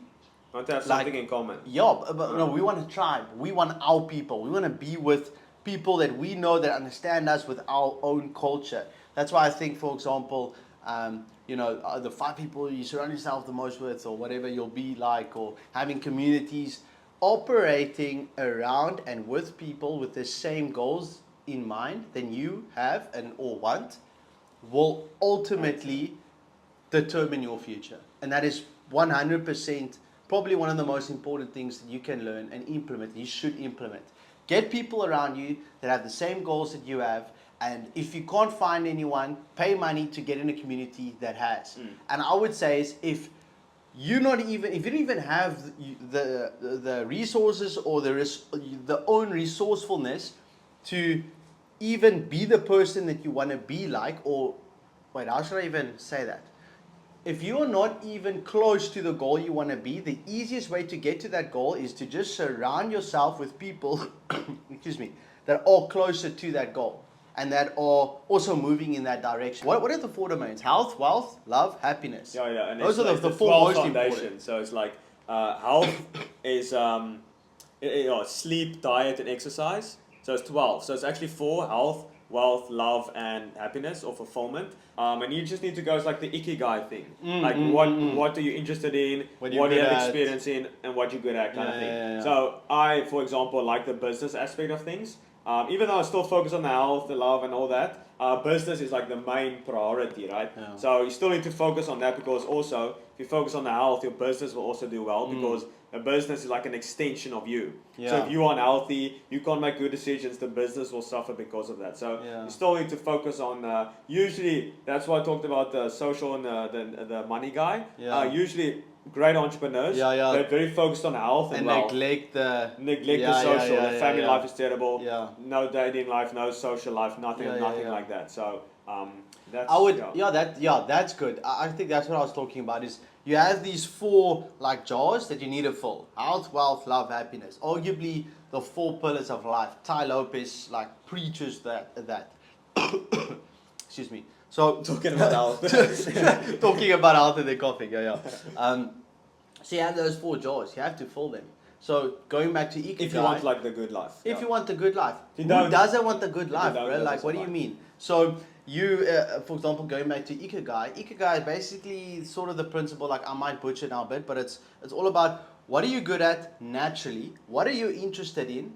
S2: Want to have
S1: like,
S2: something in common.
S1: yeah, but no, we want a tribe. We want our people. We want to be with people that we know that understand us with our own culture. That's why I think, for example, the 5 people you surround yourself the most with, or whatever you'll be like, or having communities operating around and with people with the same goals in mind than you have and or want, will ultimately determine your future. And that is 100% probably one of the most important things that you can learn and implement. You should implement. Get people around you that have the same goals that you have. And if you can't find anyone, pay money to get in a community that has. And I would say is if you don't even have the resources or the own resourcefulness to even be the person that you want to be like, or wait, how should I even say that? If you're not even close to the goal you want to be, the easiest way to get to that goal is to just surround yourself with people, excuse me, that are closer to that goal and that are also moving in that direction. What are the 4 domains? Health, wealth, love, happiness.
S2: Yeah, and
S1: those are
S2: like
S1: the 4
S2: 12
S1: most
S2: foundation.
S1: important.
S2: So it's like health is sleep, diet, and exercise. So it's 12. So it's actually 4: health, wealth, love, and happiness or fulfillment. And you just need to go, it's like the ikigai thing. What are you interested in, what do you have experience in, and what you're good at kind of thing.
S1: Yeah.
S2: So I, for example, like the business aspect of things. Even though I still focus on the health, the love, and all that, business is like the main priority, right?
S1: Yeah.
S2: So you still need to focus on that, because also if you focus on the health, your business will also do well, because a business is like an extension of you. So
S1: Yeah.
S2: if you are unhealthy, you can't make good decisions, the business will suffer because of that. So
S1: Yeah.
S2: you still need to focus on, usually, that's why I talked about the social and the money guy.
S1: Yeah.
S2: Usually great entrepreneurs,
S1: Yeah.
S2: they're very focused on health and wealth.
S1: neglect the
S2: The social, the family life is terrible.
S1: Yeah.
S2: No dating life, no social life, nothing like that. So that's
S1: I would, that's good. I think that's what I was talking about. Is you have these 4 like jars that you need to fill: health, wealth, love, happiness. Arguably the 4 pillars of life. Ty Lopez like preaches that. Excuse me. So
S2: talking about health.
S1: talking about health and then coughing. So you have those 4 jars. You have to fill them. So going back to Ikigai.
S2: If you want like the good life.
S1: If you want the good life.
S2: Who
S1: doesn't want the good life,
S2: don't,
S1: bro?
S2: that's
S1: Like, what do you
S2: fine.
S1: mean? So you, for example, going back to Ikigai is basically sort of the principle, like I might butcher it now a bit, but it's all about what are you good at naturally? What are you interested in?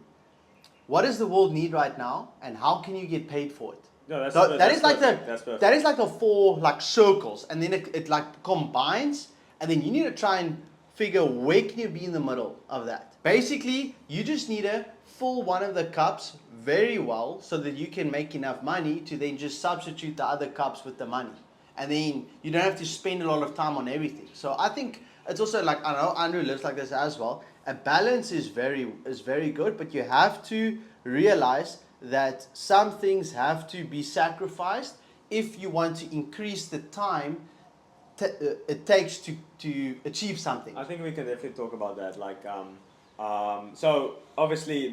S1: What does the world need right now? And how can you get paid for it?
S2: No,
S1: That is like
S2: that's perfect.
S1: that is like the 4 like circles, and then it like combines, and then you need to try and figure where can you be in the middle of that. Basically, you just need to fill one of the cups very well so that you can make enough money to then just substitute the other cups with the money, and then you don't have to spend a lot of time on everything. So I think it's also like, I know Andrew lives like this as well. A balance is very good, but you have to realize that some things have to be sacrificed if you want to increase the time it takes to achieve something.
S2: I think we can definitely talk about that. Like, so obviously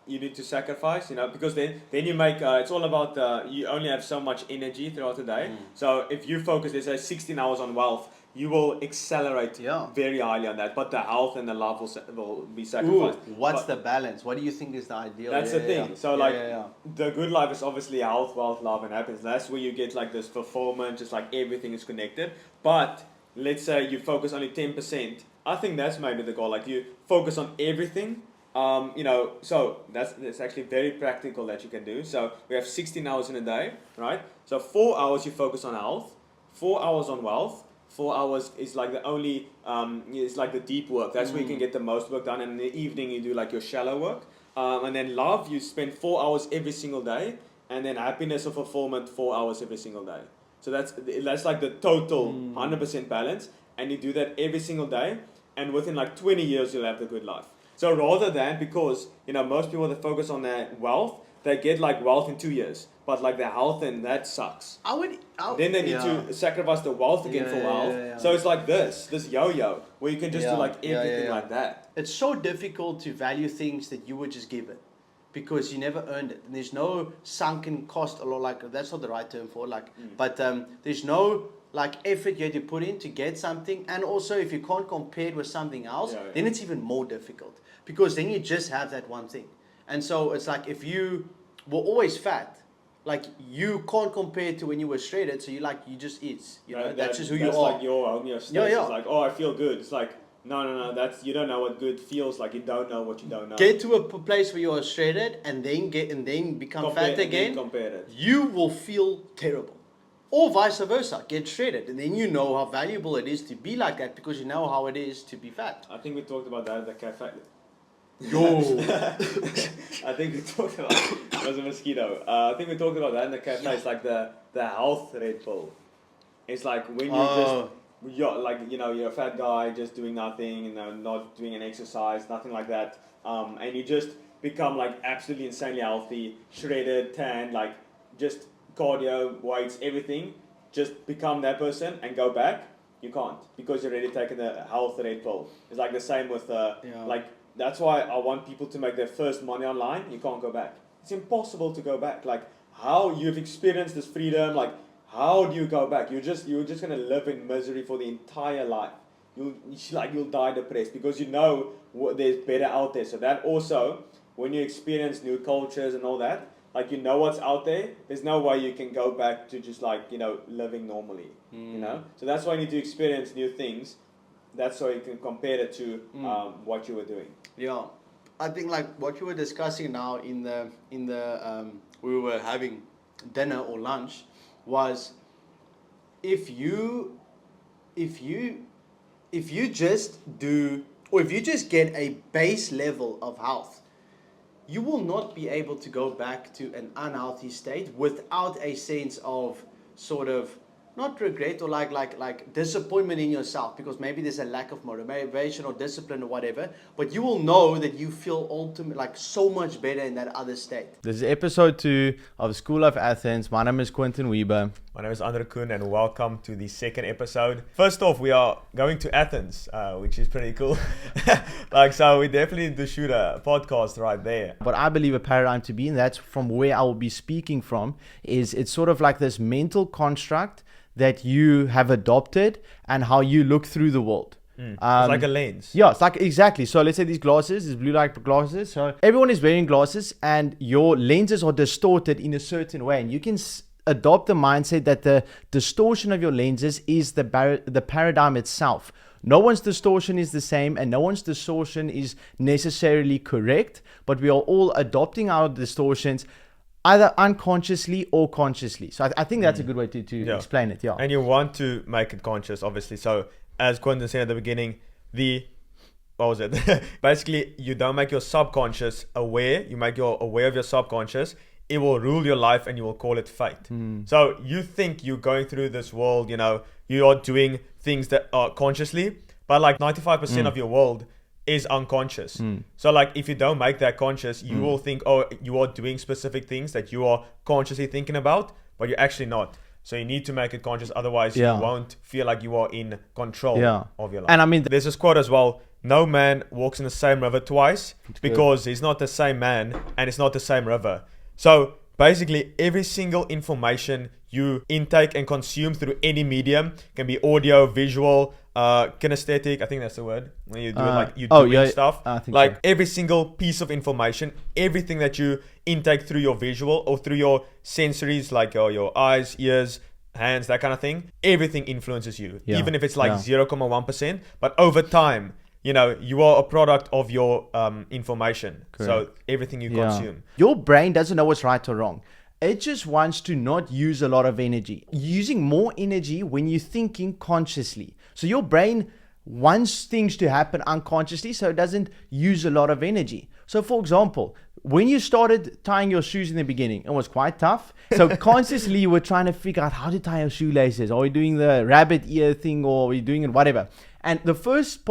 S2: you need to sacrifice, because then you make. It's all about you only have so much energy throughout the day. So if you focus, let's say 16 hours on wealth, you will accelerate very highly on that. But the health and the love will be sacrificed.
S1: What's the balance? What do you think is the ideal?
S2: That's the thing. So
S1: Yeah.
S2: the good life is obviously health, wealth, love, and happiness. That's where you get like this fulfillment, just like everything is connected. But let's say you focus only 10%. I think that's maybe the goal. Like you focus on everything. So that's actually very practical that you can do. So we have 16 hours in a day, right? So 4 hours you focus on health, 4 hours on wealth. 4 hours is like the only, it's like the deep work. That's where you can get the most work done. And in the evening you do like your shallow work. and then love, you spend 4 hours every single day, and then happiness or fulfillment 4 hours every single day. So that's like the total 100% balance, and you do that every single day, and within like 20 years you'll have the good life. So rather than, because most people that focus on their wealth, they get like wealth in 2 years, but like their health, and that sucks. Then they need to sacrifice the wealth again for wealth. So it's like this yo-yo, where you can just do like everything like that.
S5: It's so difficult to value things that you were just given, because you never earned it, and there's no sunken cost, or like, that's not the right term for it, like, but there's no like effort you had to put in to get something. And also, if you can't compare it with something else, then it's even more difficult, because then you just have that one thing. And so it's like, if you were always fat, like, you can't compare it to when you were shredded, so you just is, that's just who you are.
S2: That's like your homeostasis. It's like, oh, I feel good. It's like, no, that's, you don't know what good feels like. You don't know what you don't know.
S5: Get to a place where you are shredded, and then become fat again. You will feel terrible. Or vice versa, get shredded, and then you know how valuable it is to be like that, because you know how it is to be fat.
S2: I think we talked about that at the cafe.
S5: Yo.
S2: I think we talked about it was a mosquito. I think we talked about that in the cafe. It's like the health Red Bull. It's like when you're a fat guy just doing nothing, not doing an exercise, nothing like that, and you just become like absolutely insanely healthy, shredded, tan, like just cardio, weights, everything. Just become that person and go back. You can't, because you're already taken the health Red Bull. It's like the same with like. That's why I want people to make their first money online. You can't go back. It's impossible to go back. Like, how you've experienced this freedom, like, how do you go back? You're just gonna live in misery for the entire life. You'll die depressed, because there's better out there. So that also, when you experience new cultures and all that, like, what's out there. There's no way you can go back to just like living normally. So that's why you need to experience new things. That's how you can compare it to what you were doing.
S5: Yeah, I think like what you were discussing now in the we were having dinner or lunch was, if you just do, or if you just get a base level of health, you will not be able to go back to an unhealthy state without a sense of sort of, not regret or like disappointment in yourself, because maybe there's a lack of motivation or discipline or whatever, but you will know that you feel like so much better in that other state.
S4: This is episode 2 of Skool of Athens. My name is Quentin Weber.
S2: My name is Andre Koen, and welcome to the second episode. First off, we are going to Athens, which is pretty cool. So we definitely need to shoot a podcast right there.
S4: But I believe a paradigm to be, and that's from where I will be speaking from, is it's sort of like this mental construct that you have adopted and how you look through the world.
S2: It's like a lens.
S4: Yeah, it's like, exactly. So let's say these blue light glasses. So everyone is wearing glasses, and your lenses are distorted in a certain way. And you can adopt the mindset that the distortion of your lenses is the paradigm itself. No one's distortion is the same, and no one's distortion is necessarily correct, but we are all adopting our distortions either unconsciously or consciously. So I think that's a good way to explain it. Yeah.
S2: And you want to make it conscious, obviously. So as Quentin said at the beginning, basically, you don't make your subconscious aware. You make your aware of your subconscious. It will rule your life, and you will call it fate. So you think you're going through this world, you are doing things that are consciously, but like 95% of your world is unconscious. So like, if you don't make that conscious, you will think, oh, you are doing specific things that you are consciously thinking about, but you're actually not. So you need to make it conscious, otherwise you won't feel like you are in control of your life.
S4: And I mean,
S2: there's this quote as well: no man walks in the same river twice, because he's not the same man and it's not the same river. So basically, every single information you intake and consume through any medium, can be audio, visual, kinesthetic, I think that's the word, when you do it like you doing stuff, like so. Every single piece of information, everything that you intake through your visual or through your sensories, like your eyes, ears, hands, that kind of thing, everything influences you, even if it's like 0.1%, but over time, you are a product of your information. Correct. So everything you consume.
S4: Your brain doesn't know what's right or wrong. It just wants to not use a lot of energy. You're using more energy when you're thinking consciously. So your brain wants things to happen unconsciously, so it doesn't use a lot of energy. So for example, when you started tying your shoes in the beginning, it was quite tough. So consciously you were trying to figure out how to tie your shoelaces. Are we doing the rabbit ear thing, or are we doing it whatever? And the first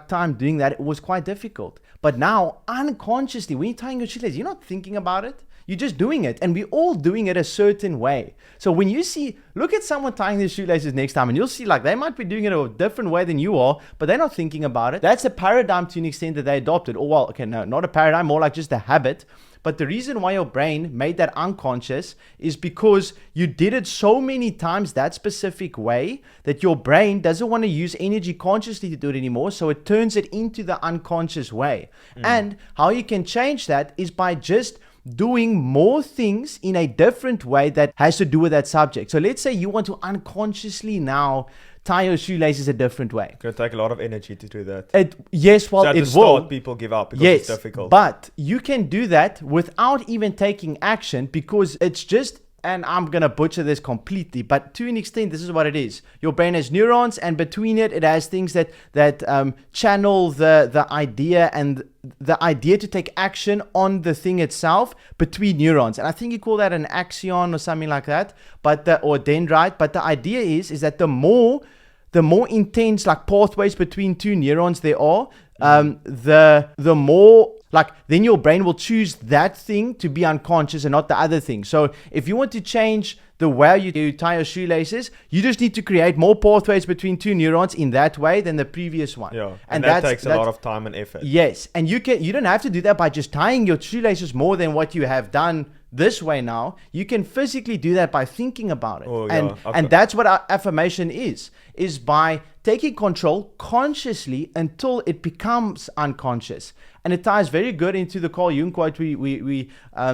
S4: time doing that, it was quite difficult. But now unconsciously, when you're tying your shoelaces, you're not thinking about it. You're just doing it, and we're all doing it a certain way. So when you look at someone tying their shoelaces next time, and you'll see like they might be doing it a different way than you are, but they're not thinking about it. That's a paradigm to an extent that they adopted. Or well, okay, no, not a paradigm, more like just a habit. But the reason why your brain made that unconscious is because you did it so many times that specific way that your brain doesn't want to use energy consciously to do it anymore. So it turns it into the unconscious way. And how you can change that is by just doing more things in a different way that has to do with that subject. So let's say you want to unconsciously now tie your shoelaces a different way.
S2: It's going to take a lot of energy to do that.
S4: It will.
S2: People give up because it's difficult.
S4: But you can do that without even taking action, because it's just, and I'm going to butcher this completely, but to an extent, this is what it is. Your brain has neurons, and between it has things that channel the idea and the idea to take action on the thing itself between neurons. And I think you call that an axon or something like that, or dendrite. But the idea is that the more intense like pathways between two neurons there are, the more like then your brain will choose that thing to be unconscious and not the other thing. So if you want to change the way you tie your shoelaces, you just need to create more pathways between two neurons in that way than the previous one.
S2: Yeah, and that takes a lot of time and effort.
S4: Yes, and you don't have to do that by just tying your shoelaces more than what you have done this way now. You can physically do that by thinking about it. And that's what our affirmation is by taking control consciously until it becomes unconscious. And it ties very good into the Carl Jung quote we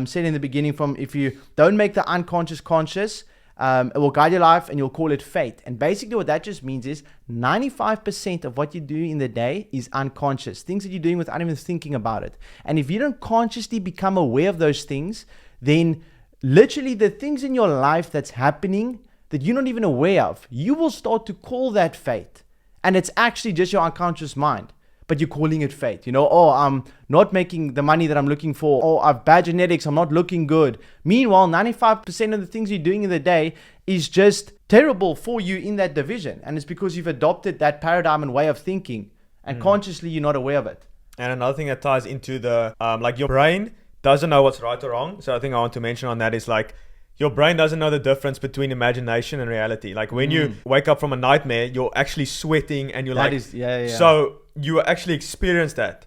S4: said in the beginning, from if you don't make the unconscious conscious, it will guide your life and you'll call it fate. And basically what that just means is 95% of what you do in the day is unconscious. Things that you're doing without even thinking about it. And if you don't consciously become aware of those things, then literally the things in your life that's happening that you're not even aware of, you will start to call that fate. And it's actually just your unconscious mind, but you're calling it fate. I'm not making the money that I'm looking for, or I've bad genetics, I'm not looking good. Meanwhile, 95% of the things you're doing in the day is just terrible for you in that division. And it's because you've adopted that paradigm and way of thinking, and consciously you're not aware of it.
S2: And another thing that ties into the, like your brain doesn't know what's right or wrong. So I think I want to mention on that is like, your brain doesn't know the difference between imagination and reality. Like when you wake up from a nightmare, you're actually sweating and you're So you actually experience that.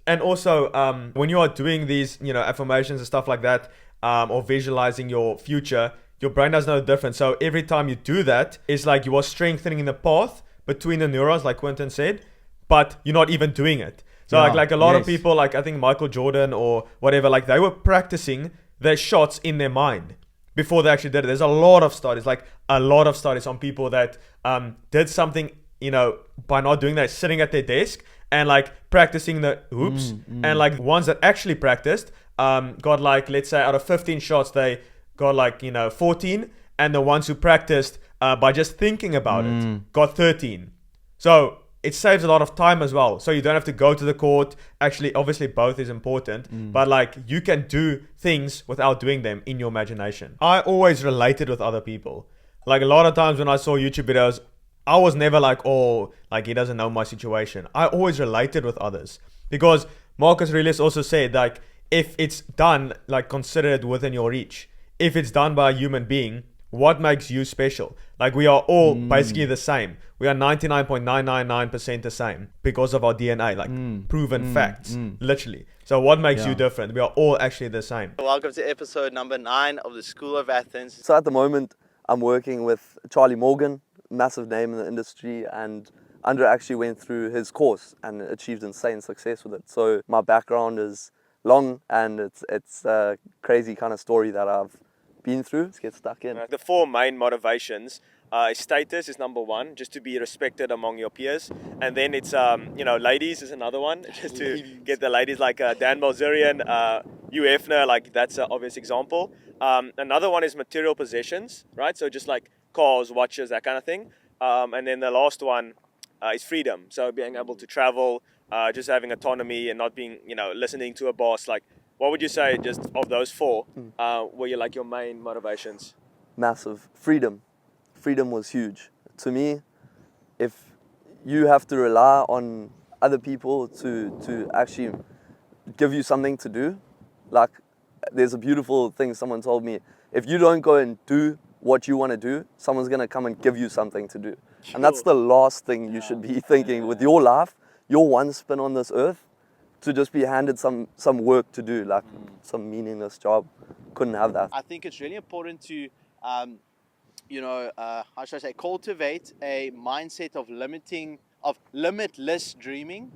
S2: And also when you are doing these, affirmations and stuff like that, or visualizing your future, your brain doesn't know the difference. So every time you do that, it's like you are strengthening the path between the neurons, like Quentin said, but you're not even doing it. So like a lot of people, like I think Michael Jordan or whatever, like they were practicing their shots in their mind before they actually did it. There's a lot of studies on people that did something, by not doing that, sitting at their desk and like practicing the hoops. And like ones that actually practiced got like, let's say out of 15 shots, they got like, 14. And the ones who practiced by just thinking about it got 13. So it saves a lot of time as well. So you don't have to go to the court. Actually, obviously both is important, but like you can do things without doing them in your imagination. I always related with other people. Like a lot of times when I saw YouTube videos, I was never like, oh, like he doesn't know my situation. I always related with others, because Marcus Aurelius also said, like, if it's done, like consider it within your reach. If it's done by a human being, what makes you special? Like we are all basically the same. We are 99.999% the same because of our DNA, like proven facts, literally. So what makes you different? We are all actually the same.
S1: Welcome to episode number 9 of the Skool of Athens.
S8: So at the moment, I'm working with Charlie Morgan, massive name in the industry, and Andre actually went through his course and achieved insane success with it. So my background is long, and it's a crazy kind of story that I've been through. Let's get stuck in.
S2: The 4 main motivations. Status is number 1, just to be respected among your peers, and then it's ladies is another one, just to get the ladies, like Dan Bilzerian, Hugh Hefner, like that's an obvious example. Another one is material possessions, right? So just like cars, watches, that kind of thing. And then the last one is freedom. So being able to travel, just having autonomy and not being, listening to a boss. Like, what would you say just of those four were your main motivations?
S8: Massive freedom. Freedom was huge to me. If you have to rely on other people to actually give you something to do, like there's a beautiful thing someone told me, if you don't go and do what you want to do, someone's going to come and give you something to do. And that's the last thing you should be thinking with your life, your one spin on this earth, to just be handed some work to do, like some meaningless job. Couldn't have that.
S1: I think it's really important to, how should I say, cultivate a mindset of limitless dreaming.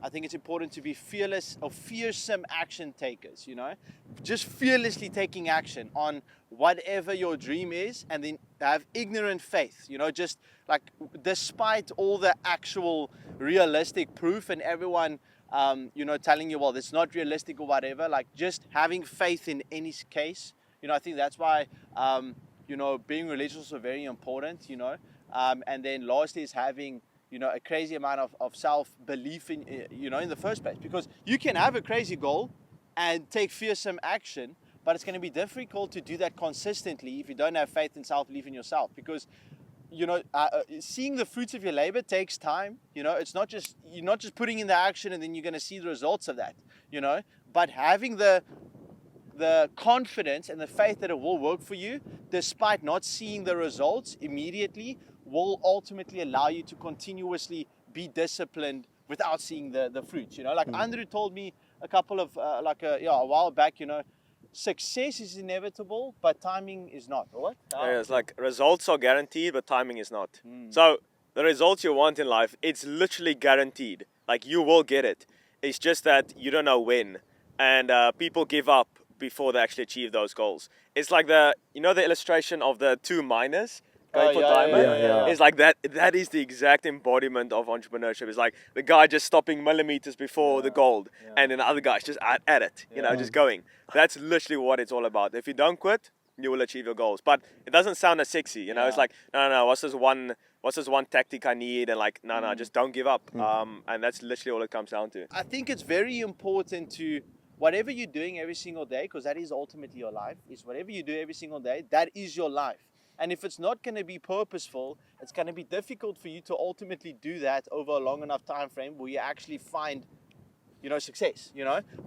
S1: I think it's important to be fearless or fearsome action takers. Just fearlessly taking action on whatever your dream is, and then have ignorant faith. Just like despite all the actual realistic proof and everyone telling you, well, it's not realistic or whatever, like just having faith in any case. I think that's why, being religious is very important, and then lastly is having, a crazy amount of self-belief in the first place, because you can have a crazy goal and take fearsome action, but it's going to be difficult to do that consistently if you don't have faith and self-belief in yourself, because seeing the fruits of your labor takes time. It's not just, you're not just putting in the action and then you're going to see the results of that, but having the confidence and the faith that it will work for you, despite not seeing the results immediately, will ultimately allow you to continuously be disciplined without seeing the fruits. Andrew told me a couple of a while back, success is inevitable, but timing is not. Or what?
S2: Yeah, it's like results are guaranteed, but timing is not. So the results you want in life, it's literally guaranteed. Like, you will get it. It's just that you don't know when, and people give up before they actually achieve those goals. It's like the illustration of the two miners going for diamond.
S8: Yeah.
S2: It's like that. That is the exact embodiment of entrepreneurship. It's like the guy just stopping millimeters before the gold, and then the other guy's just at it, just going. That's literally what it's all about. If you don't quit, you will achieve your goals. But it doesn't sound as sexy, It's like, no. What's this one tactic I need? And like, no, just don't give up. And that's literally all it comes down to.
S1: I think it's very important to, whatever you're doing every single day, because that is ultimately your life, is whatever you do every single day, that is your life. And if it's not going to be purposeful, it's going to be difficult for you to ultimately do that over a long enough time frame where you actually find, success.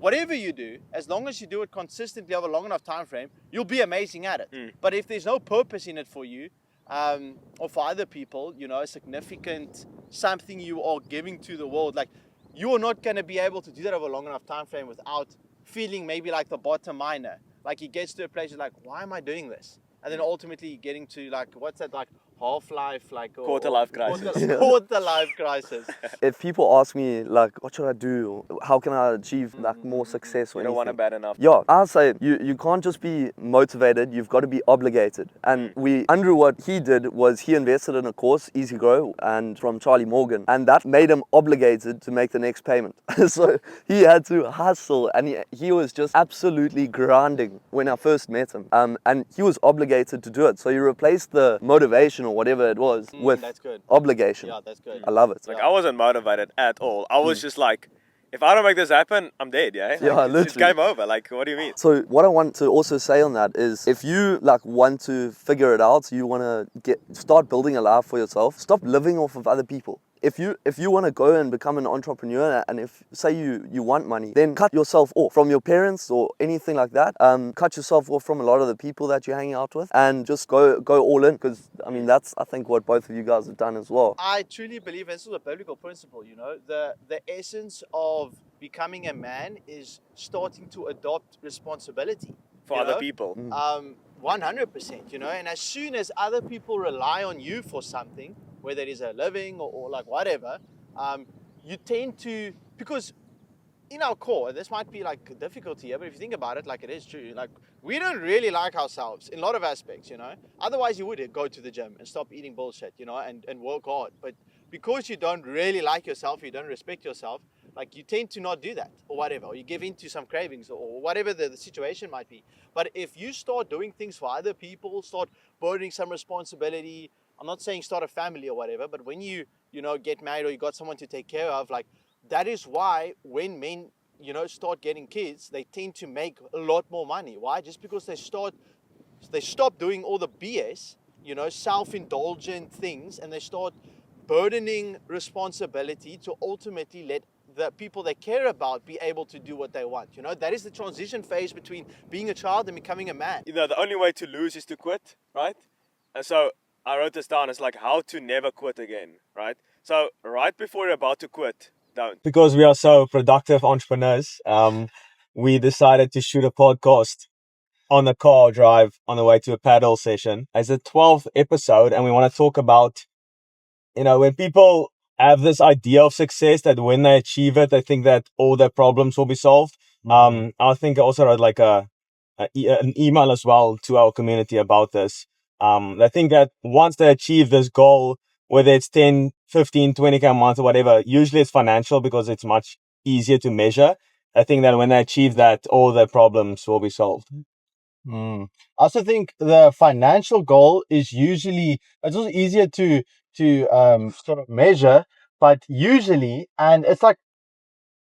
S1: Whatever you do, as long as you do it consistently over a long enough time frame, you'll be amazing at it. But if there's no purpose in it for you, or for other people, a significant something you are giving to the world, like, you're not going to be able to do that over a long enough time frame without feeling maybe like the bottom miner. Like, he gets to a place like, why am I doing this? And then ultimately getting to, like, what's that, like, half-life, like,
S2: Quarter life crisis.
S1: Quarter life crisis.
S8: If people ask me, like, what should I do? How can I achieve like more success or
S2: You don't want it
S8: anything?
S2: bad enough.
S8: Yeah, I'll say you can't just be motivated, you've got to be obligated. And Andrew, what he did was he invested in a course, Easy Grow, and from Charlie Morgan, and that made him obligated to make the next payment. So he had to hustle, and he was just absolutely grinding when I first met him. And he was obligated to do it. So he replaced the motivation or whatever it was with
S1: that's good.
S8: obligation.
S1: Yeah, that's good.
S8: I love it.
S2: Like, I wasn't motivated at all. I was just like, if I don't make this happen, I'm dead, yeah?
S8: Yeah,
S2: It's
S8: literally.
S2: game over. Like, what do you mean?
S8: So what I want to also say on that is, if you like want to figure it out, you want to start building a life for yourself, stop living off of other people. If you want to go and become an entrepreneur, and if say you want money, then cut yourself off from your parents or anything like that. Cut yourself off from a lot of the people that you're hanging out with, and just go all in. Because I mean, that's, I think, what both of you guys have done as well.
S1: I truly believe, and this is a biblical principle, the essence of becoming a man is starting to adopt responsibility
S2: For other people.
S1: 100%, and as soon as other people rely on you for something, whether it is a living or like whatever, you tend to, because in our core, and this might be like a difficulty here, but if you think about it, like, it is true, like, we don't really like ourselves in a lot of aspects, otherwise you would go to the gym and stop eating bullshit, and work hard. But because you don't really like yourself, you don't respect yourself, like, you tend to not do that or whatever, or you give in to some cravings or whatever the situation might be. But if you start doing things for other people, start burdening some responsibility, I'm not saying start a family or whatever, but when you know, get married or you got someone to take care of, like, that is why when men, you know, start getting kids, they tend to make a lot more money. Why? Just because they stop doing all the BS, you know, self-indulgent things, and they start burdening responsibility to ultimately let the people they care about be able to do what they want. You know, that is the transition phase between being a child and becoming a man.
S2: You know, the only way to lose is to quit, right? And so I wrote this down. It's like how to never quit again, right? So right before you're about to quit, don't. Because we are so productive entrepreneurs, we decided to shoot a podcast on the car drive on the way to a paddle session. It's the 12th episode, and we want to talk about, you know, when people have this idea of success that when they achieve it, they think that all their problems will be solved. I think I also wrote like an email as well to our community about this. They think that once they achieve this goal, whether it's 10, 15, 20K a month or whatever, usually it's financial because it's much easier to measure. I think that when they achieve that, all their problems will be solved.
S5: I also think the financial goal is usually, it's also easier to sort of measure, but usually, and it's like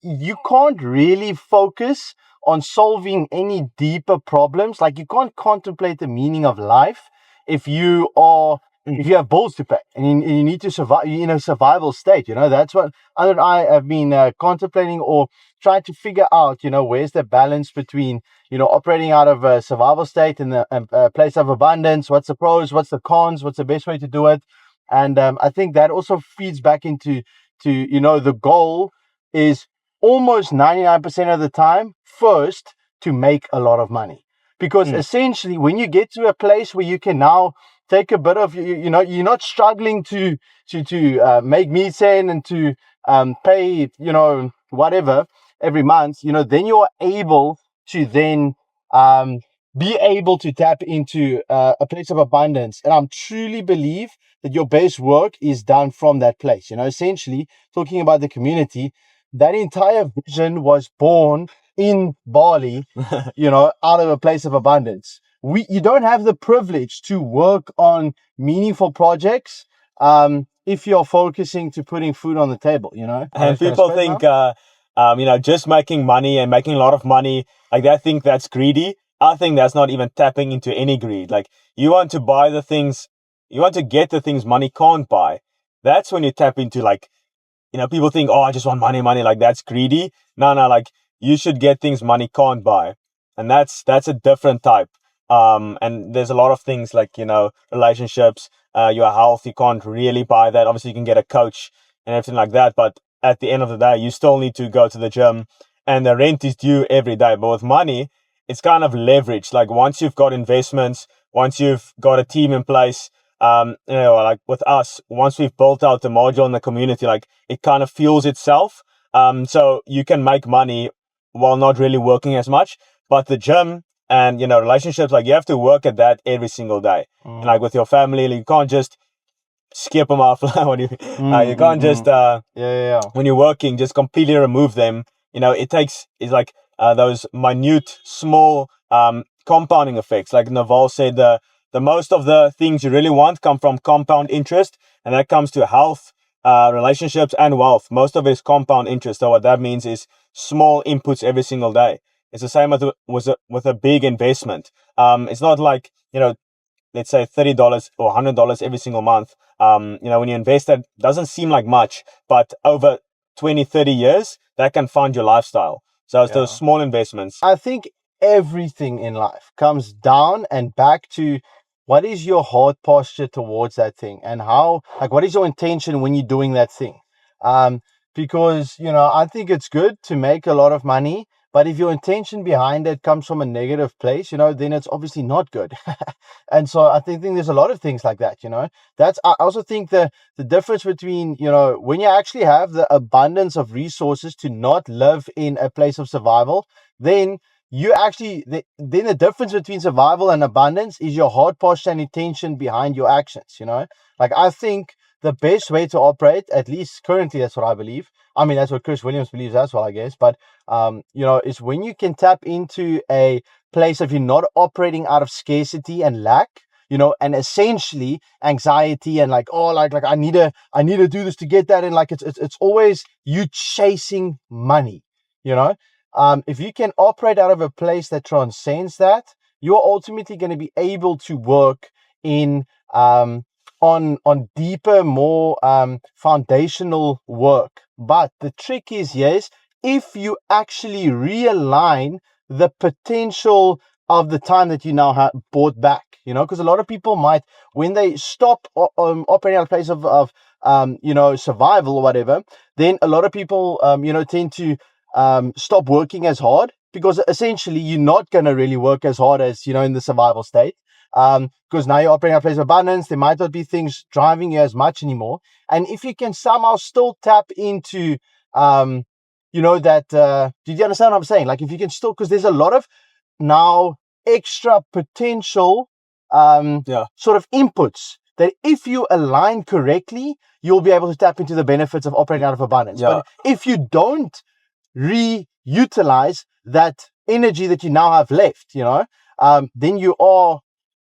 S5: you can't really focus on solving any deeper problems. Like you can't contemplate the meaning of life if you have bills to pay and you need to survive in a survival state. You know, that's what Anna and I have been contemplating or trying to figure out. You know, where's the balance between, you know, operating out of a survival state and a place of abundance. What's the pros? What's the cons? What's the best way to do it? And I think that also feeds back into you know, the goal is almost 99% of the time first to make a lot of money, because essentially when you get to a place where you can now take a bit of, you know, you're not struggling to make methane and to pay, you know, whatever every month, you know, then you're able to then be able to tap into a place of abundance. And I truly believe that your best work is done from that place. You know, essentially talking about the community, that entire vision was born in Bali, you know, out of a place of abundance. You don't have the privilege to work on meaningful projects if you're focusing to putting food on the table, you know.
S2: And people think, you know, just making money and making a lot of money, like they think that's greedy. I think that's not even tapping into any greed. Like you want to buy the things, you want to get the things money can't buy. That's when you tap into, like, you know, people think, oh, I just want money, like that's greedy. No, like you should get things money can't buy. And that's a different type. And there's a lot of things like, you know, relationships, your health, you can't really buy that. Obviously you can get a coach and everything like that. But at the end of the day, you still need to go to the gym and the rent is due every day. But with money, it's kind of leverage. Like once you've got investments, once you've got a team in place, you know, like with us, once we've built out the module in the community, like it kind of fuels itself. So you can make money while not really working as much. But the gym and, you know, relationships, like you have to work at that every single day. And like with your family, you can't just skip them off. When you can't just when you're working, just completely remove them. You know, it's like those minute, small compounding effects. Like Naval said, the most of the things you really want come from compound interest, and that comes to health, relationships, and wealth. Most of it is compound interest. So what that means is small inputs every single day. It's the same with a big investment. It's not like, you know, let's say $30 or $100 every single month. You know, when you invest, that doesn't seem like much, but over 20, 30 years, that can fund your lifestyle. So it's those small investments.
S5: I think everything in life comes down and back to what is your heart posture towards that thing, and how, like, what is your intention when you're doing that thing? Because, you know, I think it's good to make a lot of money, but if your intention behind it comes from a negative place, you know, then it's obviously not good. And so I think there's a lot of things like that, you know. I also think the difference between, you know, when you actually have the abundance of resources to not live in a place of survival, then then the difference between survival and abundance is your heart posture and intention behind your actions, you know. Like, I think the best way to operate, at least currently, that's what I believe. I mean, that's what Chris Williams believes as well, I guess. But, you know, is when you can tap into a place of you not operating out of scarcity and lack, and essentially anxiety and like, oh, like I need to do this to get that. And like, it's always you chasing money, if you can operate out of a place that transcends that, you're ultimately going to be able to work in, on deeper, more foundational work. But the trick is, yes, if you actually realign the potential of the time that you now have bought back, because a lot of people might, when they stop operating out of a place of survival or whatever, then a lot of people, tend to stop working as hard, because essentially you're not going to really work as hard as, in the survival state. Because now you're operating out of a place of abundance, there might not be things driving you as much anymore. And if you can somehow still tap into, that, did you understand what I'm saying? Like if you can still, because there's a lot of now extra potential, sort of inputs that if you align correctly, you'll be able to tap into the benefits of operating out of abundance. But if you don't reutilize that energy that you now have left, then you are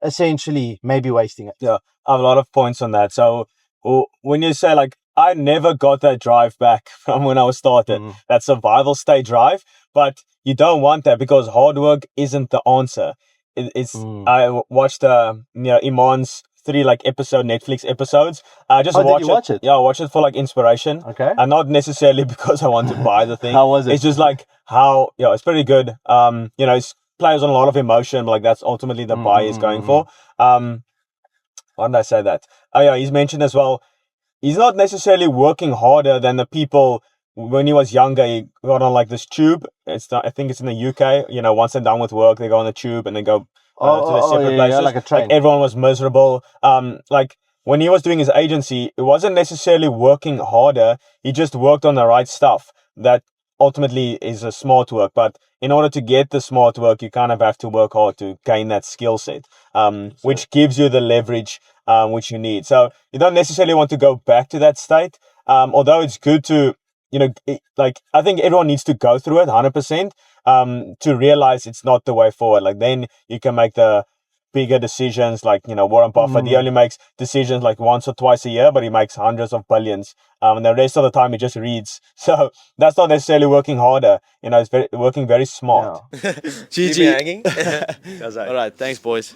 S5: essentially maybe wasting it.
S9: Yeah, I have a lot of points on that. So when you say like, I never got that drive back from when I was started, that survival state drive, but you don't want that because hard work isn't the answer. I watched Iman's 3 episode Netflix episodes. I just
S5: watch it.
S9: Yeah, I watched it for like inspiration.
S5: Okay.
S9: And not necessarily because I want to buy the thing.
S5: How was it?
S9: It's just like how it's pretty good. It's plays on a lot of emotion, but like that's ultimately the buy is going for. Why did I say that? Oh yeah, he's mentioned as well, he's not necessarily working harder than the people when he was younger. He got on like this tube. I think it's in the UK. Once they're done with work, they go on the tube and they go to the separate places.
S5: like a train.
S9: Like everyone was miserable. Like when he was doing his agency, it wasn't necessarily working harder. He just worked on the right stuff. That ultimately is a smart work. But in order to get the smart work, you kind of have to work hard to gain that skill set, which gives you the leverage which you need. So you don't necessarily want to go back to that state. Although it's good to, I think everyone needs to go through it 100% to realize it's not the way forward. Like then you can make the bigger decisions, like Warren Buffett. He only makes decisions like once or twice a year, but he makes hundreds of billions, and the rest of the time he just reads. So that's not necessarily working harder. It's working very smart.
S2: Keep me hanging.
S1: All right, thanks, boys.